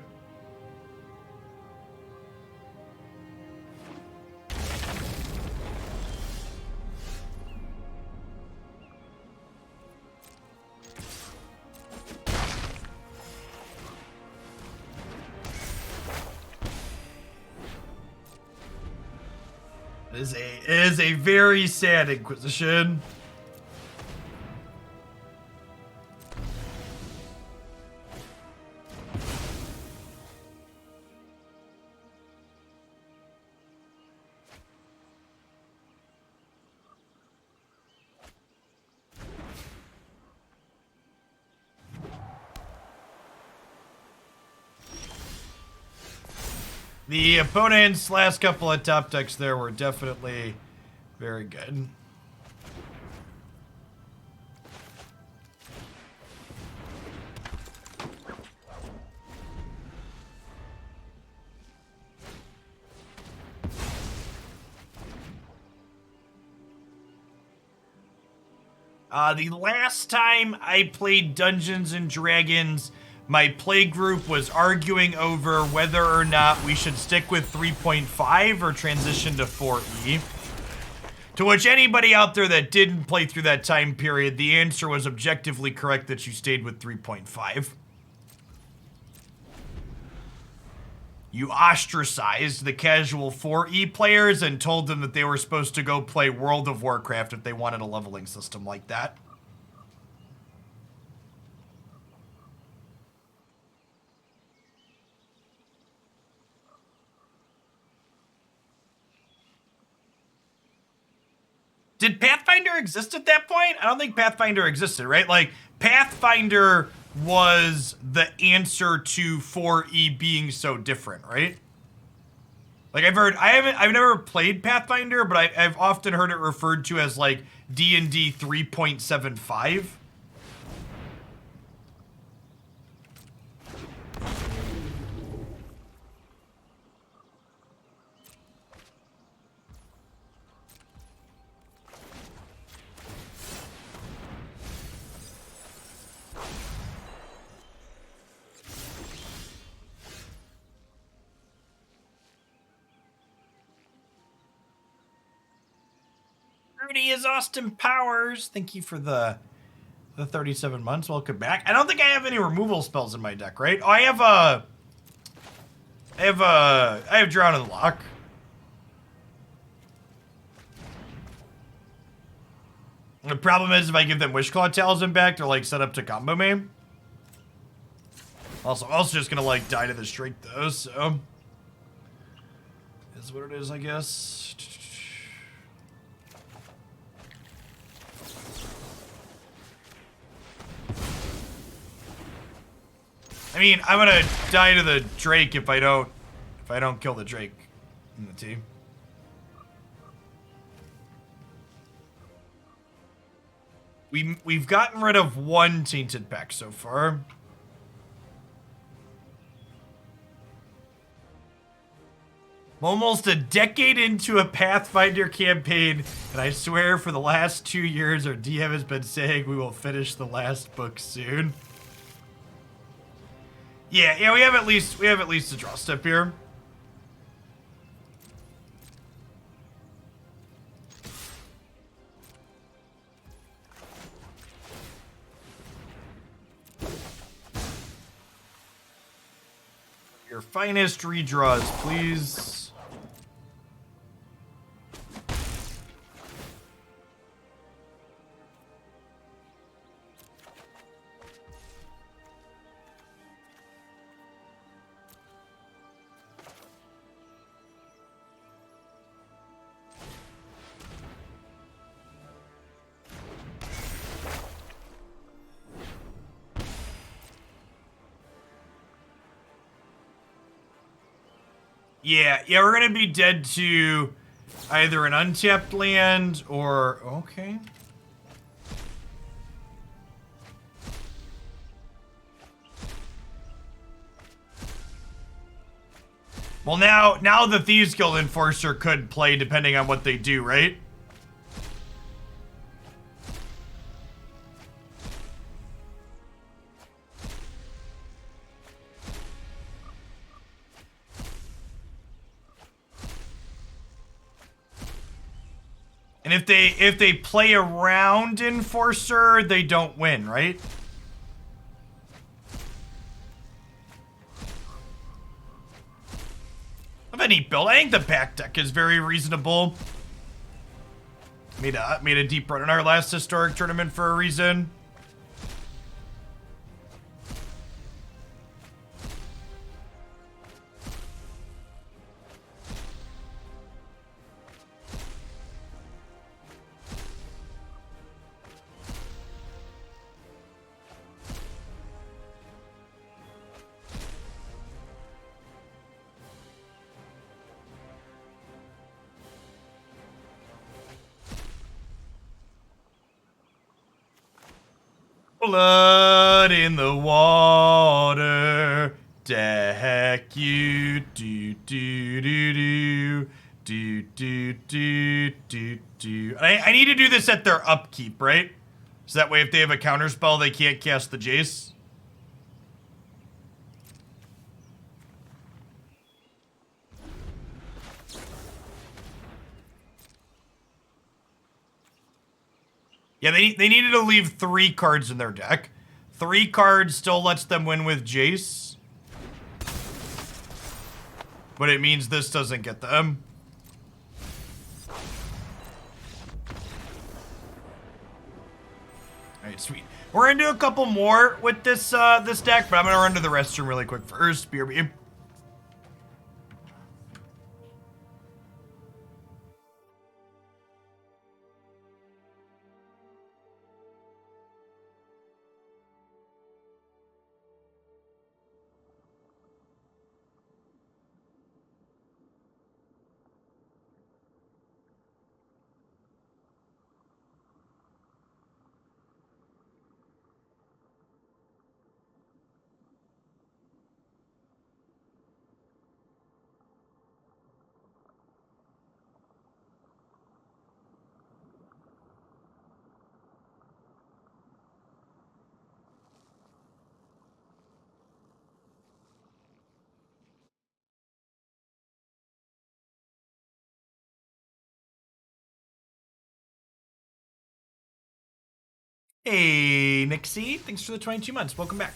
It is a very sad Inquisition. The opponent's last couple of top decks there were definitely very good. The last time I played Dungeons and Dragons, my play group was arguing over whether or not we should stick with 3.5 or transition to 4E. To which anybody out there that didn't play through that time period, the answer was objectively correct that you stayed with 3.5. You ostracized the casual 4E players and told them that they were supposed to go play World of Warcraft if they wanted a leveling system like that. Did Pathfinder exist at that point? I don't think Pathfinder existed, right? Like, Pathfinder was the answer to 4E being so different, right? Like, I've never played Pathfinder, but I've often heard it referred to as, like, D&D 3.75. Rudy is Austin Powers. Thank you for the the 37 months. Welcome back. I don't think I have any removal spells in my deck, right? Oh, I have Drown in the Loch. The problem is if I give them Wishclaw Talisman back, they're like set up to combo me. Also, I'm also just gonna like die to the Drake though, so is what it is, I guess. I mean, I'm gonna die to the Drake if I don't kill the Drake in the team. We've gotten rid of one tainted pack so far. I'm almost a decade into a Pathfinder campaign, and I swear for the last 2 years our DM has been saying we will finish the last book soon. Yeah, we have at least a draw step here. Your finest redraws, please. Yeah, we're gonna be dead to either an untapped land or okay. Well, now the Thieves Guild Enforcer could play depending on what they do, right? And if they play around Enforcer, they don't win, right? I have a neat build. I think the back deck is very reasonable. Made a deep run in our last historic tournament for a reason. Blood in the water, deck you, do do do do do do do do do. I need to do this at their upkeep, right? So that way, if they have a counterspell, they can't cast the Jace. Yeah, they needed to leave 3 cards in their deck. 3 cards still lets them win with Jace. But it means this doesn't get them. Alright, sweet. We're gonna do a couple more with this this deck, but I'm gonna run to the restroom really quick first. BRB. Hey, Nixie. Thanks for the 22 months. Welcome back.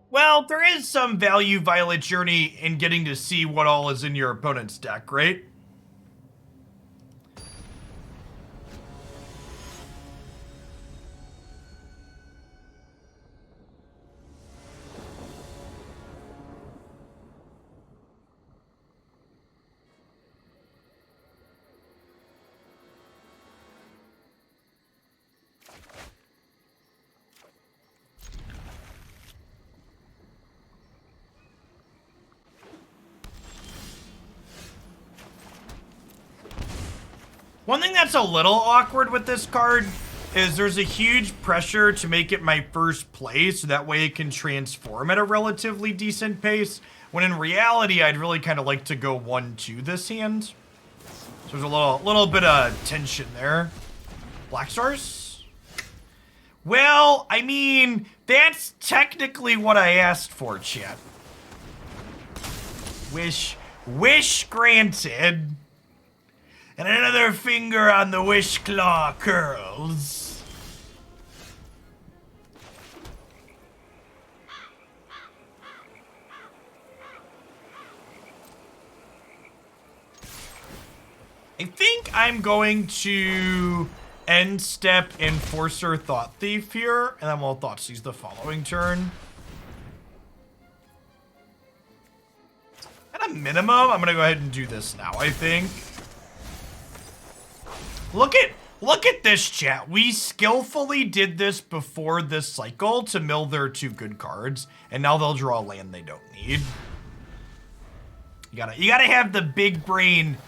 Well, there is some value, Violet Journey, in getting to see what all is in your opponent's deck, right? One thing that's a little awkward with this card is there's a huge pressure to make it my first play so that way it can transform at a relatively decent pace, when in reality I'd really kind of like to go 1-2 this hand. So there's a little bit of tension there. Black Stars? Well, I mean, that's technically what I asked for, chat. Wish granted. And another finger on the wish claw curls. I think I'm going to end step Enforcer Thought-Thief here, and then we'll Thoughtseize the following turn. At a minimum, I'm gonna go ahead and do this now, I think. Look at this, chat. We skillfully did this before this cycle to mill their 2 good cards, and now they'll draw a land they don't need. You gotta have the big brain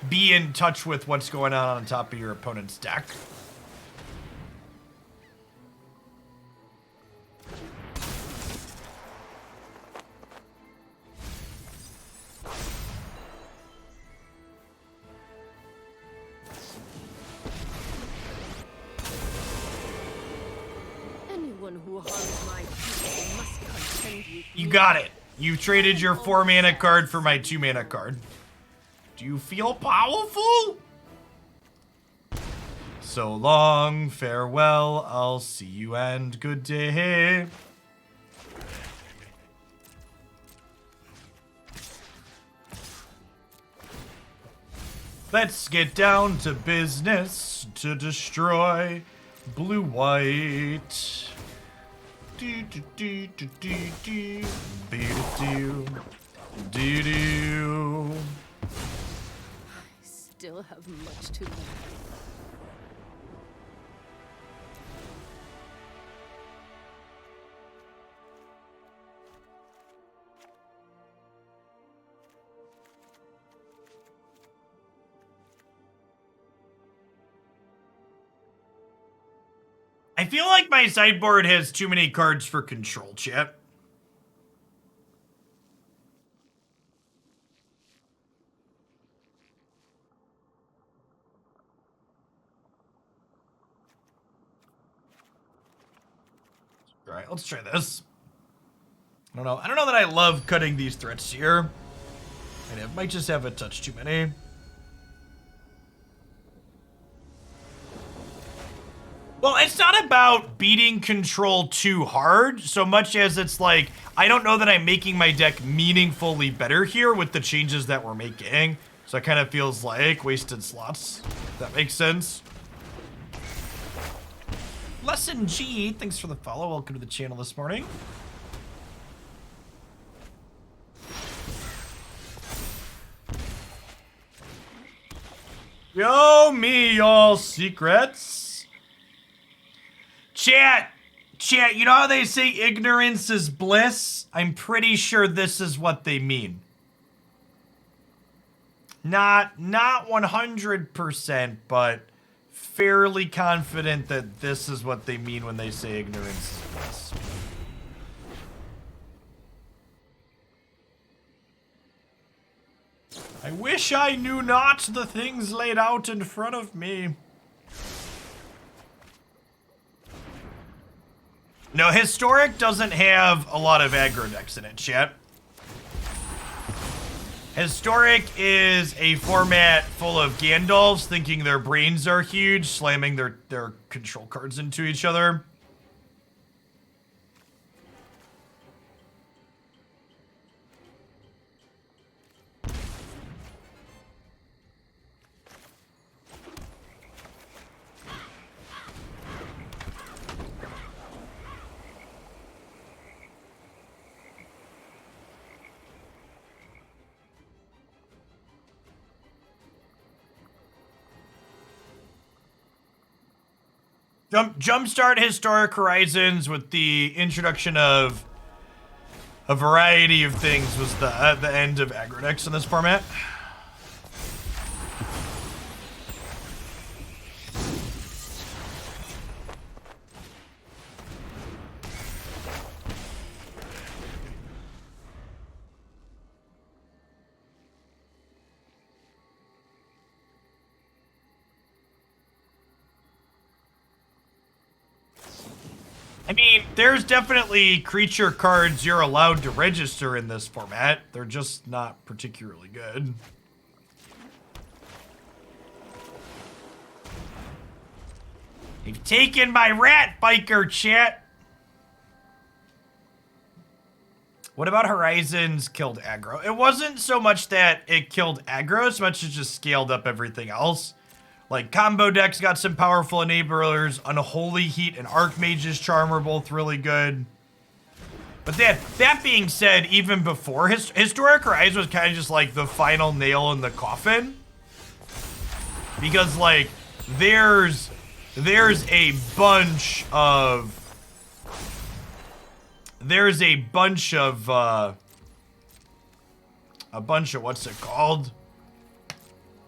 be in touch with what's going on top of your opponent's deck. Who harms my people must contend with You me. got it. You traded your 4 mana card for my 2 mana card. Do you feel powerful? So long, farewell, I'll see you and good day. Let's get down to business to destroy blue-white. Do do do do do do do do do. I still have much to learn. I feel like my sideboard has too many cards for control, chat. All right, let's try this. I don't know that I love cutting these threats here. And it might just have a touch too many. Well, it's not about beating control too hard, so much as it's like, I don't know that I'm making my deck meaningfully better here with the changes that we're making. So it kind of feels like wasted slots. If that makes sense. Lesson G, thanks for the follow. Welcome to the channel this morning. Show me your secrets. Chat, you know how they say ignorance is bliss? I'm pretty sure this is what they mean. Not 100%, but fairly confident that this is what they mean when they say ignorance is bliss. I wish I knew not the things laid out in front of me. No, Historic doesn't have a lot of aggro decks in it, chat. Historic is a format full of Gandalfs thinking their brains are huge, slamming their control cards into each other. Jumpstart Historic Horizons with the introduction of a variety of things was the end of aggro decks in this format. I mean, there's definitely creature cards you're allowed to register in this format. They're just not particularly good. You've taken my rat biker, chat. What about Horizons killed aggro? It wasn't so much that it killed aggro as much as just scaled up everything else. Like, combo decks got some powerful enablers. Unholy Heat and Archmage's Charm are both really good. But that being said, even before Historic Horizon was kind of just like the final nail in the coffin. Because, like, there's a bunch of what's it called?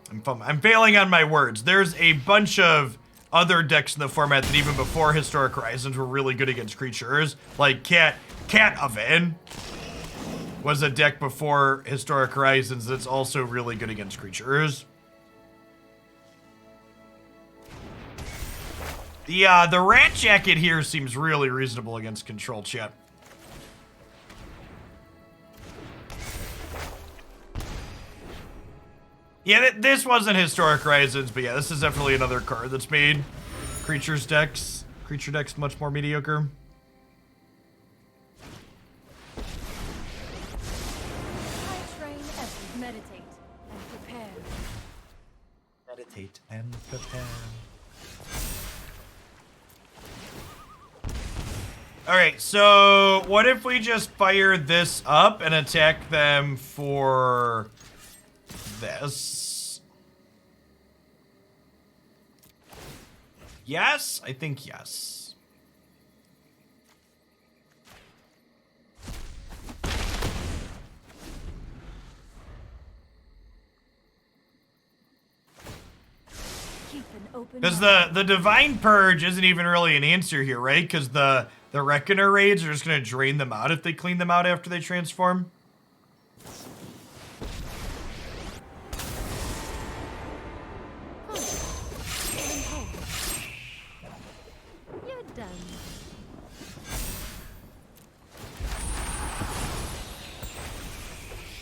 I'm failing on my words. There's a bunch of other decks in the format that even before Historic Horizons were really good against creatures. Like Cat Oven was a deck before Historic Horizons that's also really good against creatures. The Rat Jacket here seems really reasonable against control, chat. Yeah, this wasn't Historic Horizons, but yeah, this is definitely another card that's made creature decks much more mediocre. I train every meditate and prepare. Meditate and prepare. Alright, so what if we just fire this up and attack them for this? Yes? I think yes. Because the Divine Purge isn't even really an answer here, right? Because the Reckoner raids are just going to drain them out if they clean them out after they transform. You're done.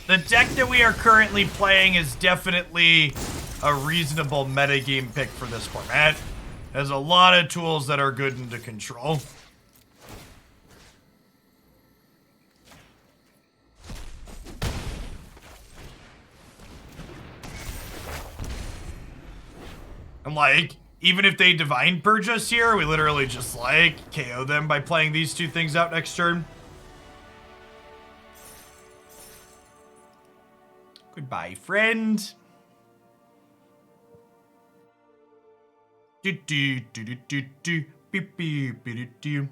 The deck that we are currently playing is definitely a reasonable metagame pick for this format. It has a lot of tools that are good into control. And like, even if they Divine Purge us here, we literally just like KO them by playing these two things out next turn. Goodbye, friend. Do do do do do do beep beep do do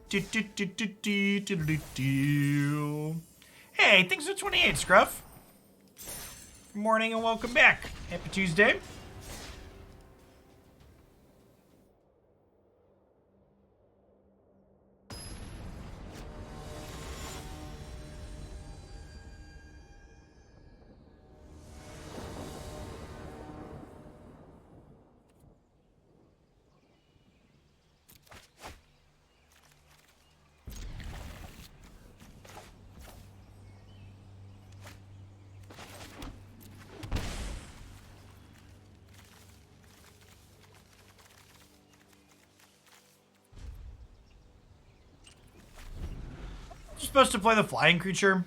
do do do do do do do. Hey, thanks for 28, Scruff. Good morning and welcome back. Happy Tuesday. supposed to play the flying creature?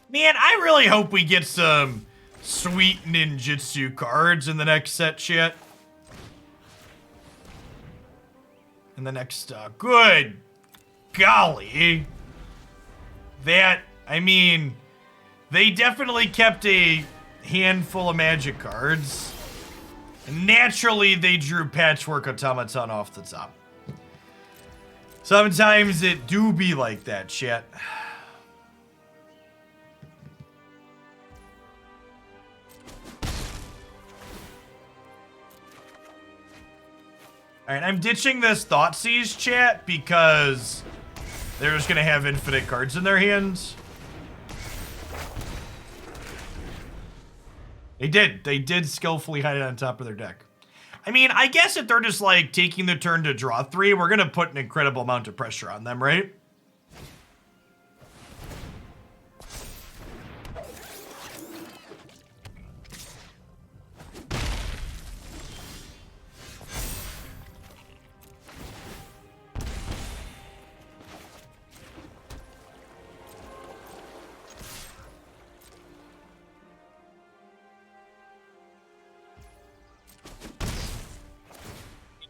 Man, I really hope we get some sweet ninjutsu cards in the next set, shit. In the next, good golly. That, I mean, they definitely kept a handful of magic cards. Naturally, they drew Patchwork Automaton off the top. Sometimes it do be like that, shit. Alright, I'm ditching this Thoughtseize chat because they're just gonna have infinite cards in their hands. They did skillfully hide it on top of their deck. I mean, I guess if they're just like taking the turn to draw 3, we're gonna put an incredible amount of pressure on them, right?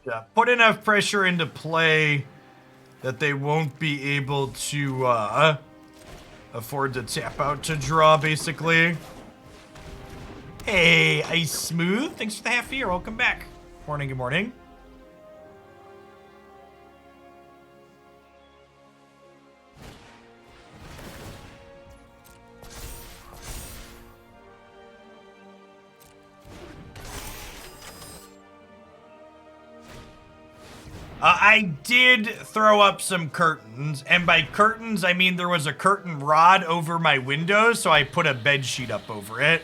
Yeah, put enough pressure into play that they won't be able to afford to tap out to draw, basically. Hey, Ice Smooth, thanks for the half year. Welcome back. Morning, good morning. I did throw up some curtains, and by curtains, I mean there was a curtain rod over my window, so I put a bed sheet up over it.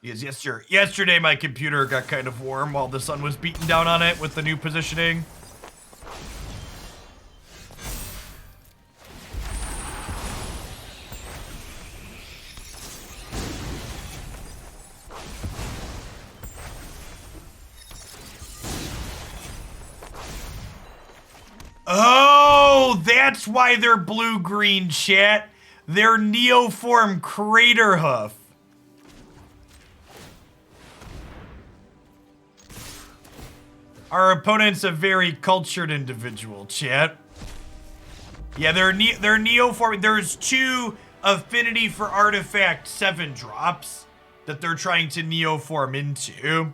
Yes, yesterday my computer got kind of warm while the sun was beating down on it with the new positioning. Oh, that's why they're blue-green, chat. They're Neoform Crater Hoof. Our opponent's a very cultured individual, chat. Yeah, they're Neoform. There's 2 Affinity for Artifact 7-drops that they're trying to Neoform into.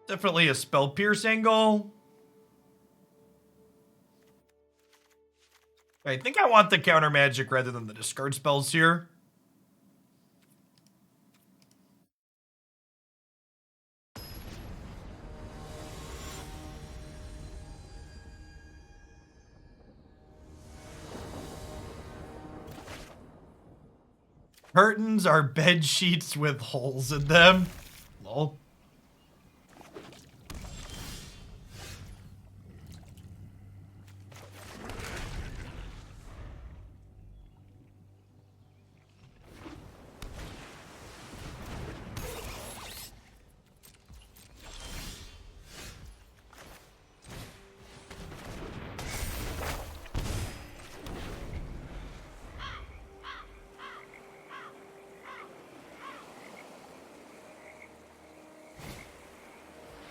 Definitely a spell pierce angle. I think I want the counter magic rather than the discard spells here. Curtains are bed sheets with holes in them. Lol.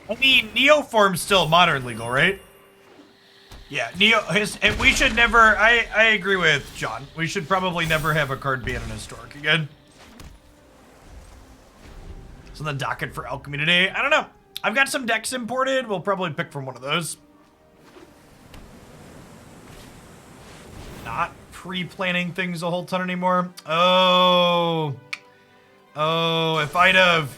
I mean, Neoform's still modern legal, right? Yeah, and we should never, I agree with John. We should probably never have a card ban in Historic again. It's on the docket for alchemy today. I don't know. I've got some decks imported. We'll probably pick from one of those. Not pre-planning things a whole ton anymore. Oh, if I'd have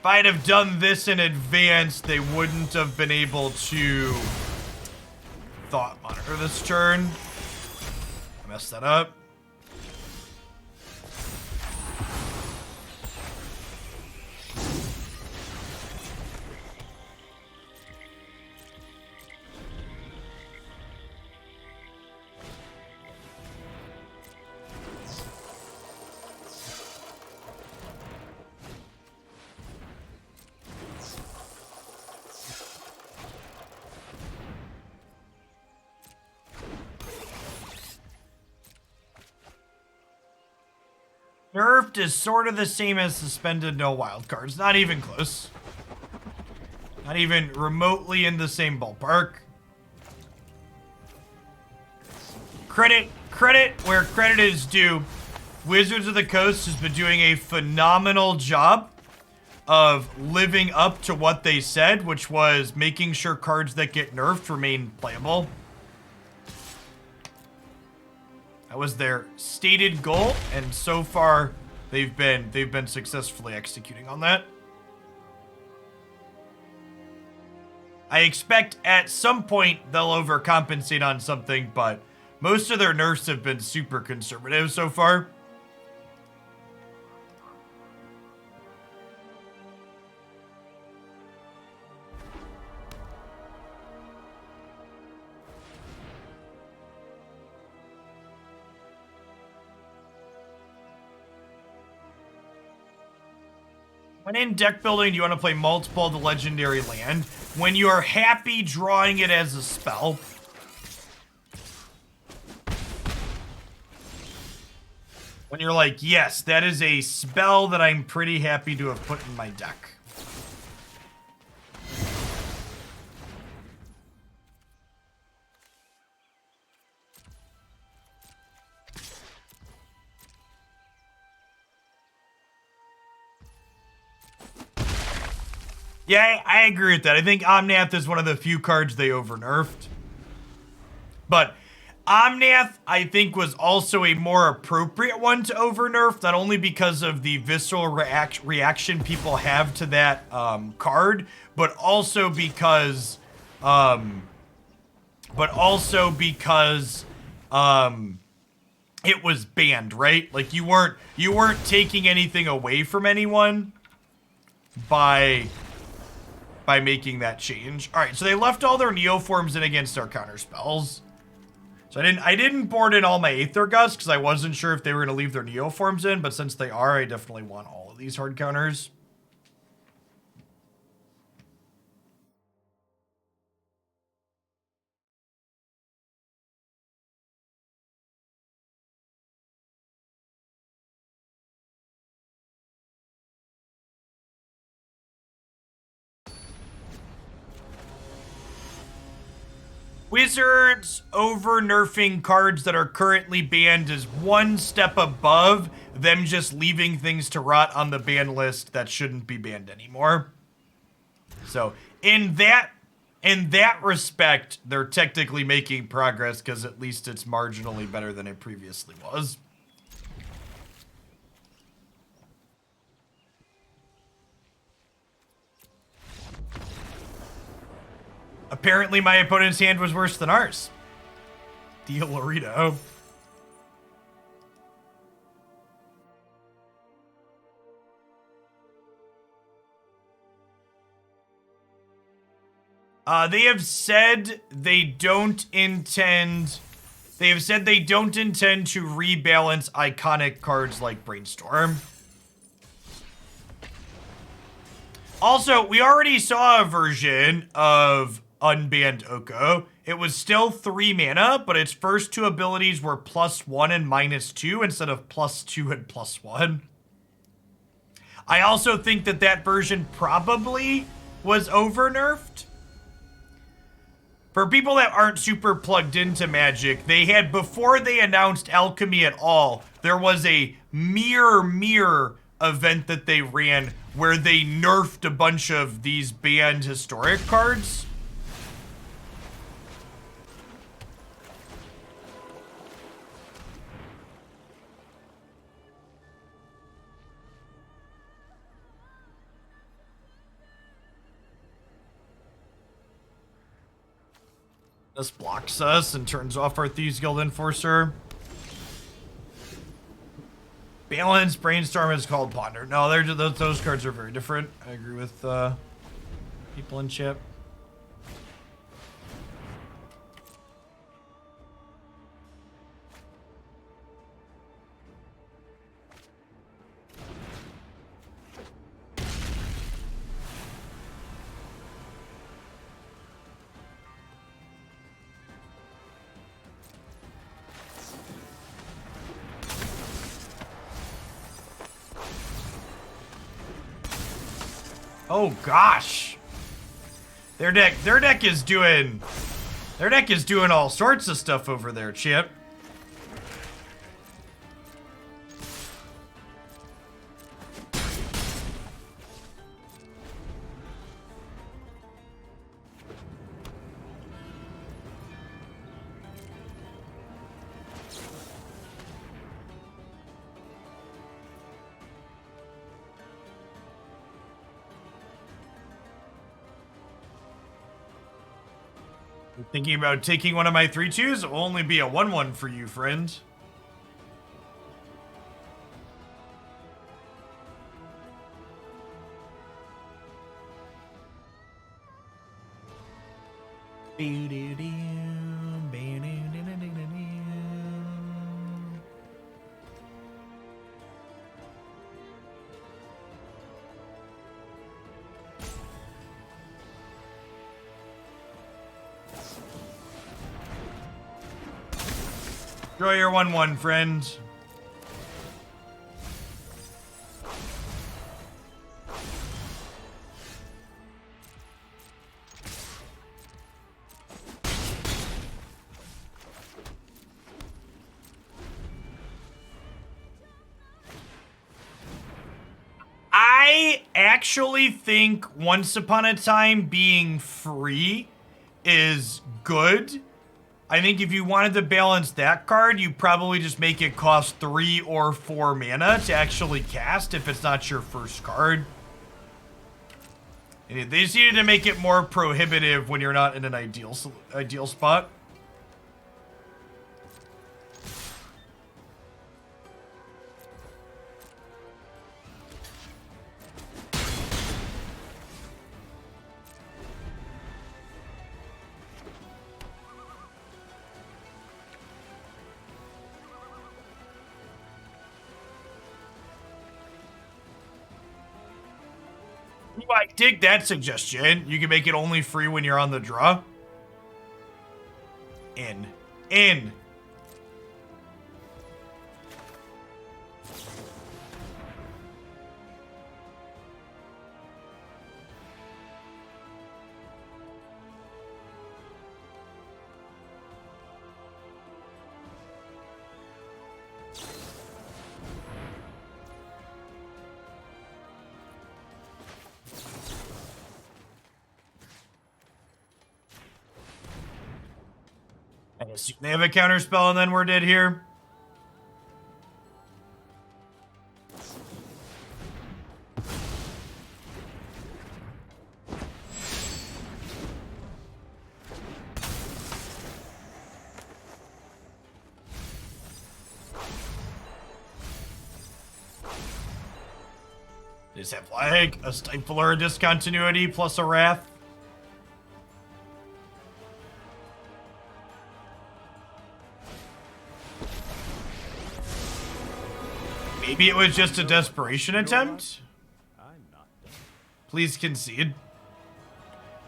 If I'd have done this in advance, they wouldn't have been able to Thought Monitor this turn. I messed that up. Nerfed is sort of the same as suspended no wildcards. Not even close. Not even remotely in the same ballpark. Credit where credit is due. Wizards of the Coast has been doing a phenomenal job of living up to what they said, which was making sure cards that get nerfed remain playable. That was their stated goal, and so far they've been successfully executing on that. I expect at some point they'll overcompensate on something, but most of their nerfs have been super conservative so far. When in deck building, do you want to play multiple of the legendary land? When you are happy drawing it as a spell. When you're like, yes, that is a spell that I'm pretty happy to have put in my deck. Yeah, I agree with that. I think Omnath is one of the few cards they over-nerfed. But Omnath, I think, was also a more appropriate one to over-nerf, not only because of the visceral reaction people have to that card, but also because it was banned, right? Like you weren't taking anything away from anyone by making that change. All right, so they left all their Neoforms in against our counter spells. So I didn't board in all my Aether Gust because I wasn't sure if they were going to leave their Neoforms in, but since they are, I definitely want all of these hard counters. Wizards over-nerfing cards that are currently banned is one step above them just leaving things to rot on the ban list that shouldn't be banned anymore. So in that respect, they're technically making progress because at least it's marginally better than it previously was. Apparently my opponent's hand was worse than ours. Deal Lorito. They have said they don't intend to rebalance iconic cards like Brainstorm. Also, we already saw a version of Unbanned Oko. It was still 3 mana, but its first 2 abilities were +1 and -2 instead of +2 and +1. I also think that version probably was over-nerfed. For people that aren't super plugged into Magic, they had, before they announced alchemy at all, there was a Mire event that they ran where they nerfed a bunch of these banned historic cards. This blocks us and turns off our Thieves Guild Enforcer. Balance, Brainstorm is called Ponder. No, those cards are very different. I agree with people in chat. Oh gosh, their deck is doing all sorts of stuff over there, Chip. Thinking about taking one of my 3/2s? It will only be a 1/1 for you, friend. Draw your 1/1, friend. I actually think Once Upon a Time being free is good. I think if you wanted to balance that card, you probably just make it cost 3 or 4 mana to actually cast if it's not your first card. And they just needed to make it more prohibitive when you're not in an ideal spot. I dig that suggestion. You can make it only free when you're on the draw. In. They have a counter spell and then we're dead here. They just have like a Stifler, Discontinuity plus a Wrath. Maybe it was just a desperation attempt? Please concede.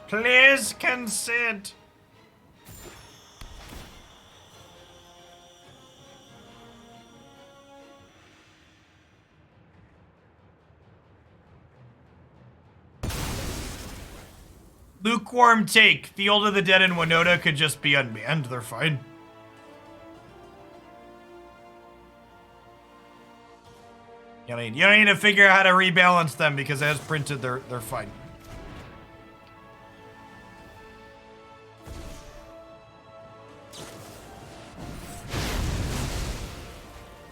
Please concede. Lukewarm take. Field of the Dead and Winota could just be unbanned. They're fine. You don't need to figure out how to rebalance them because as printed, they're fine.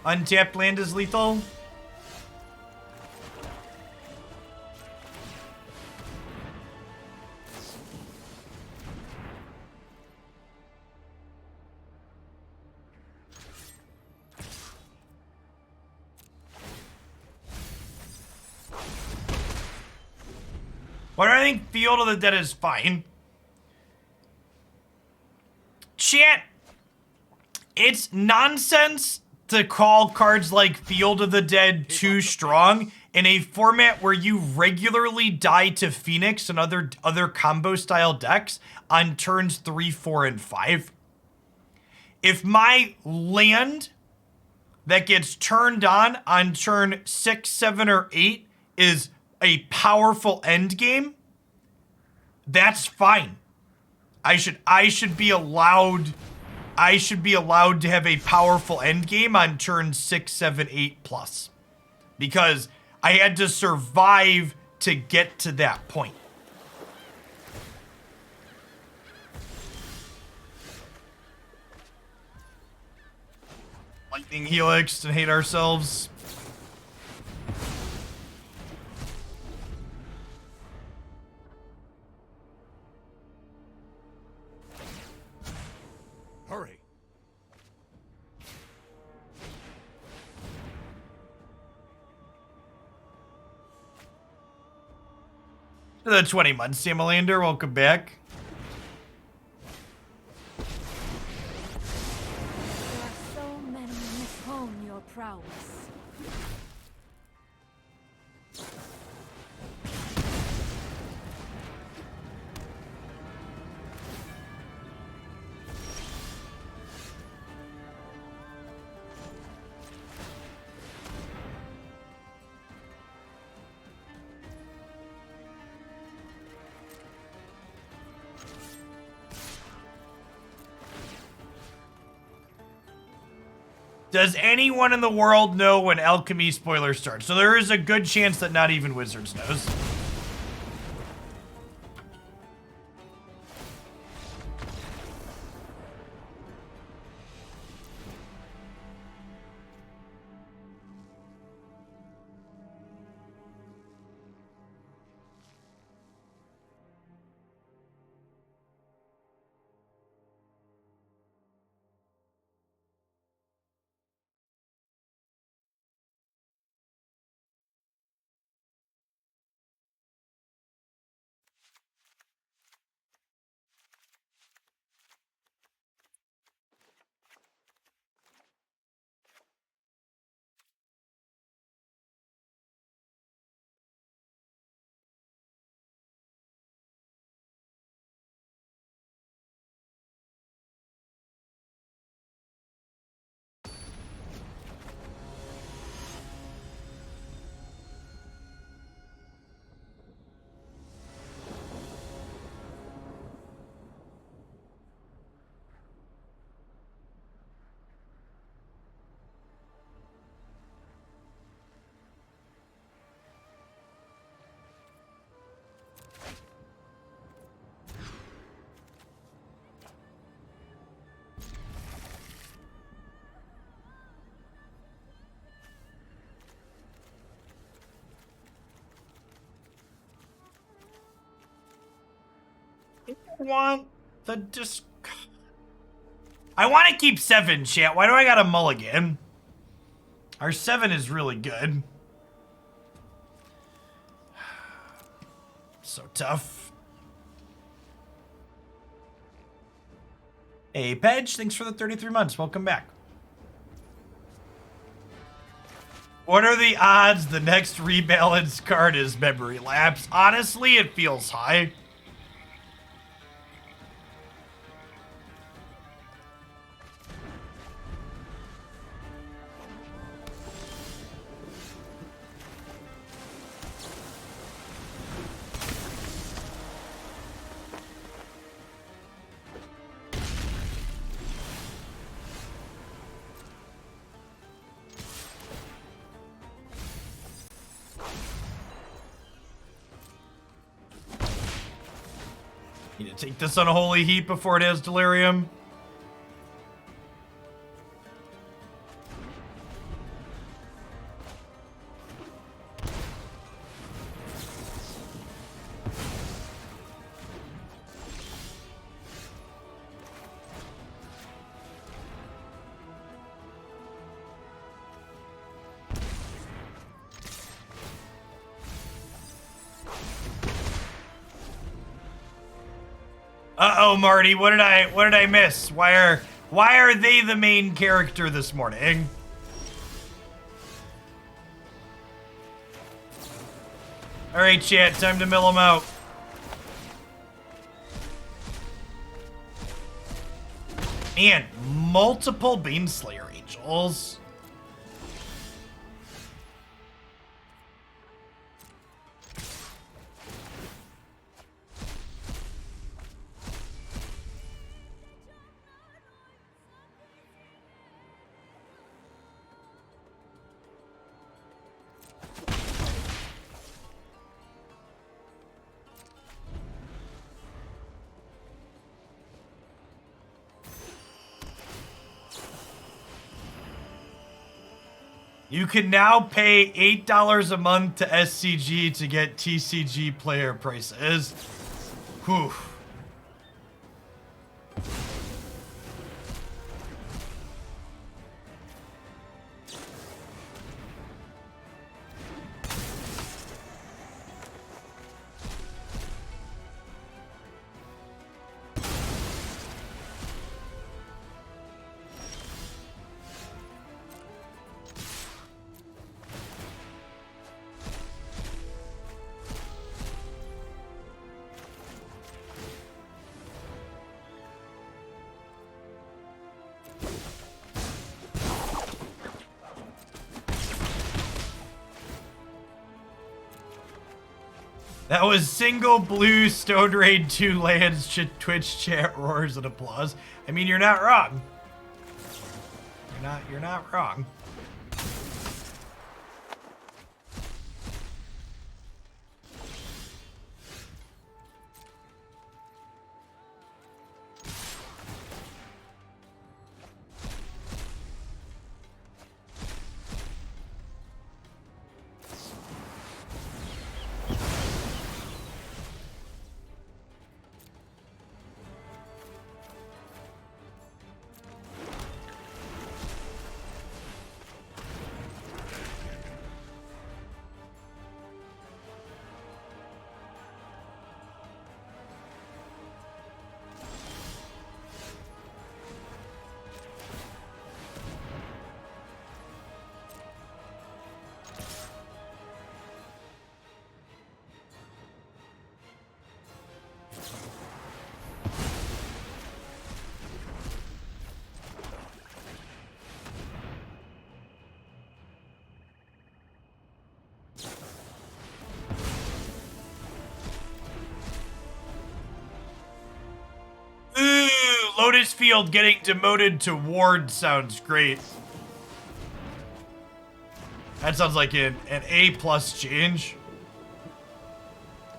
Untapped land is lethal. Why do I think Field of the Dead is fine? Chat, it's nonsense to call cards like Field of the Dead too strong in a format where you regularly die to Phoenix and other combo style decks on turns 3, 4, and 5. If my land that gets turned on turn 6, 7, or 8 is a powerful end game, that's fine. I should be allowed to have a powerful end game on turn 6, 7, 8 plus. Because I had to survive to get to that point. Lightning Helix and hate ourselves. Hurry. The 20 months, Samalander, welcome back. There are so many who hone your prowess. Does anyone in the world know when alchemy spoiler starts? So there is a good chance that not even Wizards knows. Want the I want to keep 7, chat. Why do I got a mulligan? Our 7 is really good. So tough. Hey, Pedge, thanks for the 33 months. Welcome back. What are the odds the next rebalance card is Memory Lapse? Honestly, it feels high. Need to take this on a holy heap before it has delirium. Uh-oh, Marty, what did I miss? Why are they the main character this morning? All right, chat, time to mill them out. Man, multiple Baneslayer Angels. You can now pay $8 a month to SCG to get TCG player prices. Whew. That was single blue Stone Raid 2 lands, Twitch chat roars and applause. I mean, you're not wrong. You're not wrong. Lotus Field getting demoted to Ward sounds great. That sounds like an A+ change.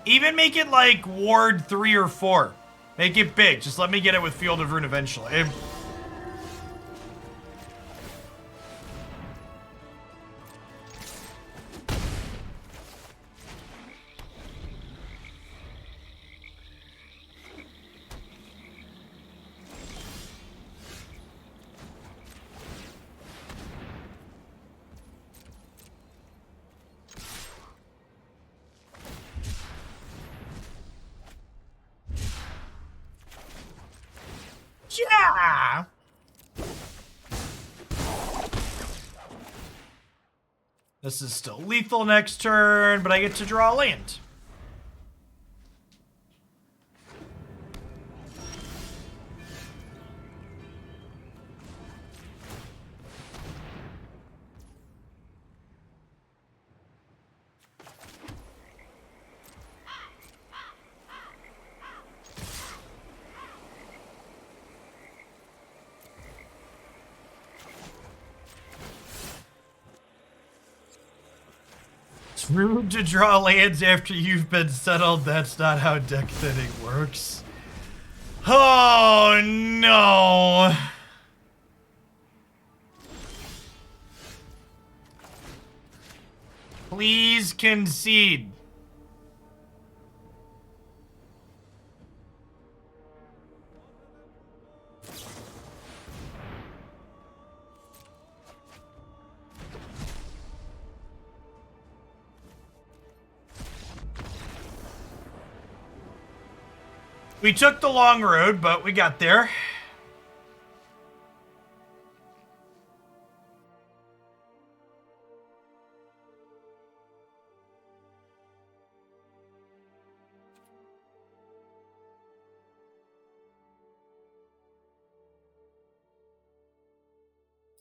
Even make it like Ward 3 or 4. Make it big. Just let me get it with Field of Ruin eventually. Yeah. This is still lethal next turn, but I get to draw a land. It's rude to draw lands after you've been settled. That's not how deck thinning works. Oh no. Please concede. We took the long road, but we got there.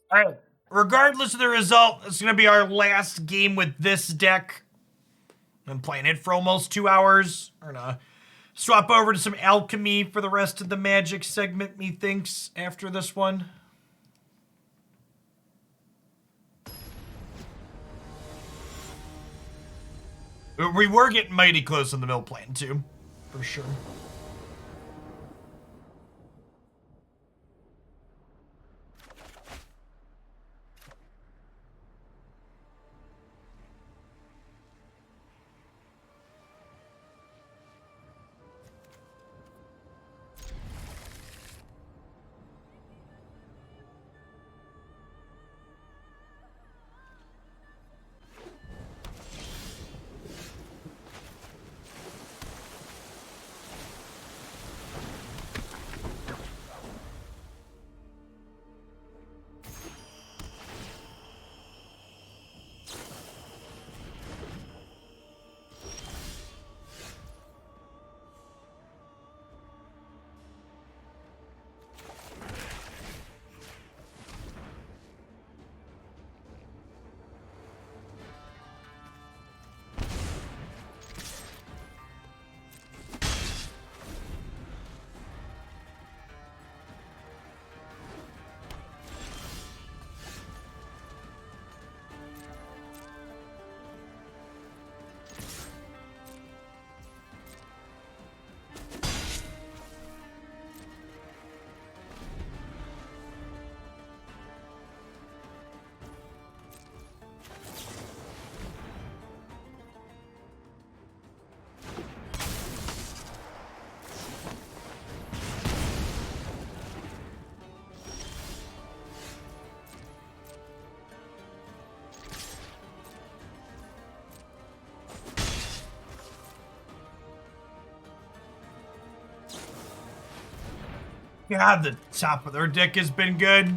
All right. Regardless of the result, it's going to be our last game with this deck. I've been playing it for almost 2 hours. We're going to swap over to some alchemy for the rest of the magic segment, methinks, after this one. We were getting mighty close on the mill plan, too. For sure. God, the top of their deck has been good.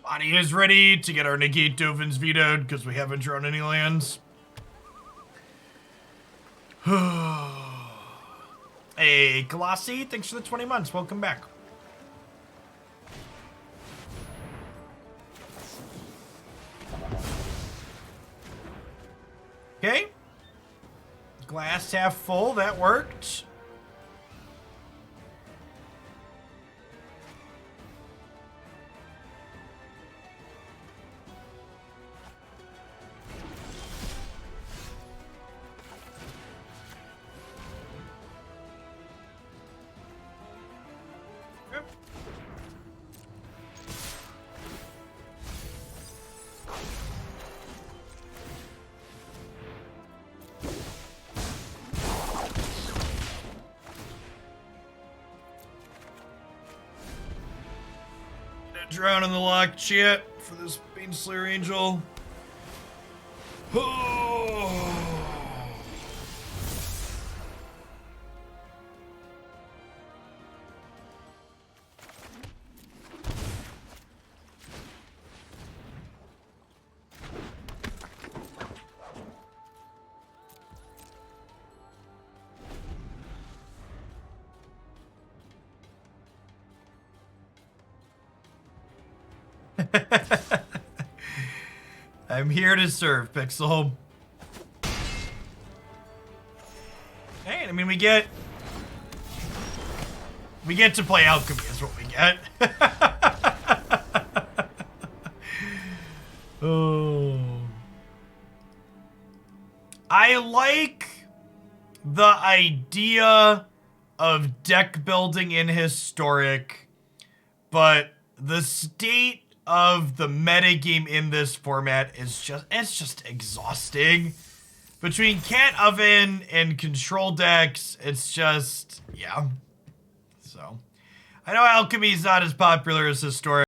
Body is ready to get our Negate Dovins vetoed because we haven't drawn any lands. Hey, Colossi, thanks for the 20 months. Welcome back. Okay. Glass half full. That worked. Drown in the Loch chat for this Baneslayer Angel. I'm here to serve, Pixel. Hey, I mean, we get to play alchemy is what we get. Oh. I like the idea of deck building in Historic, but the state of the metagame in this format is just exhausting. Between Cat Oven and control decks, it's just, yeah. So, I know Alchemy's not as popular as Historic.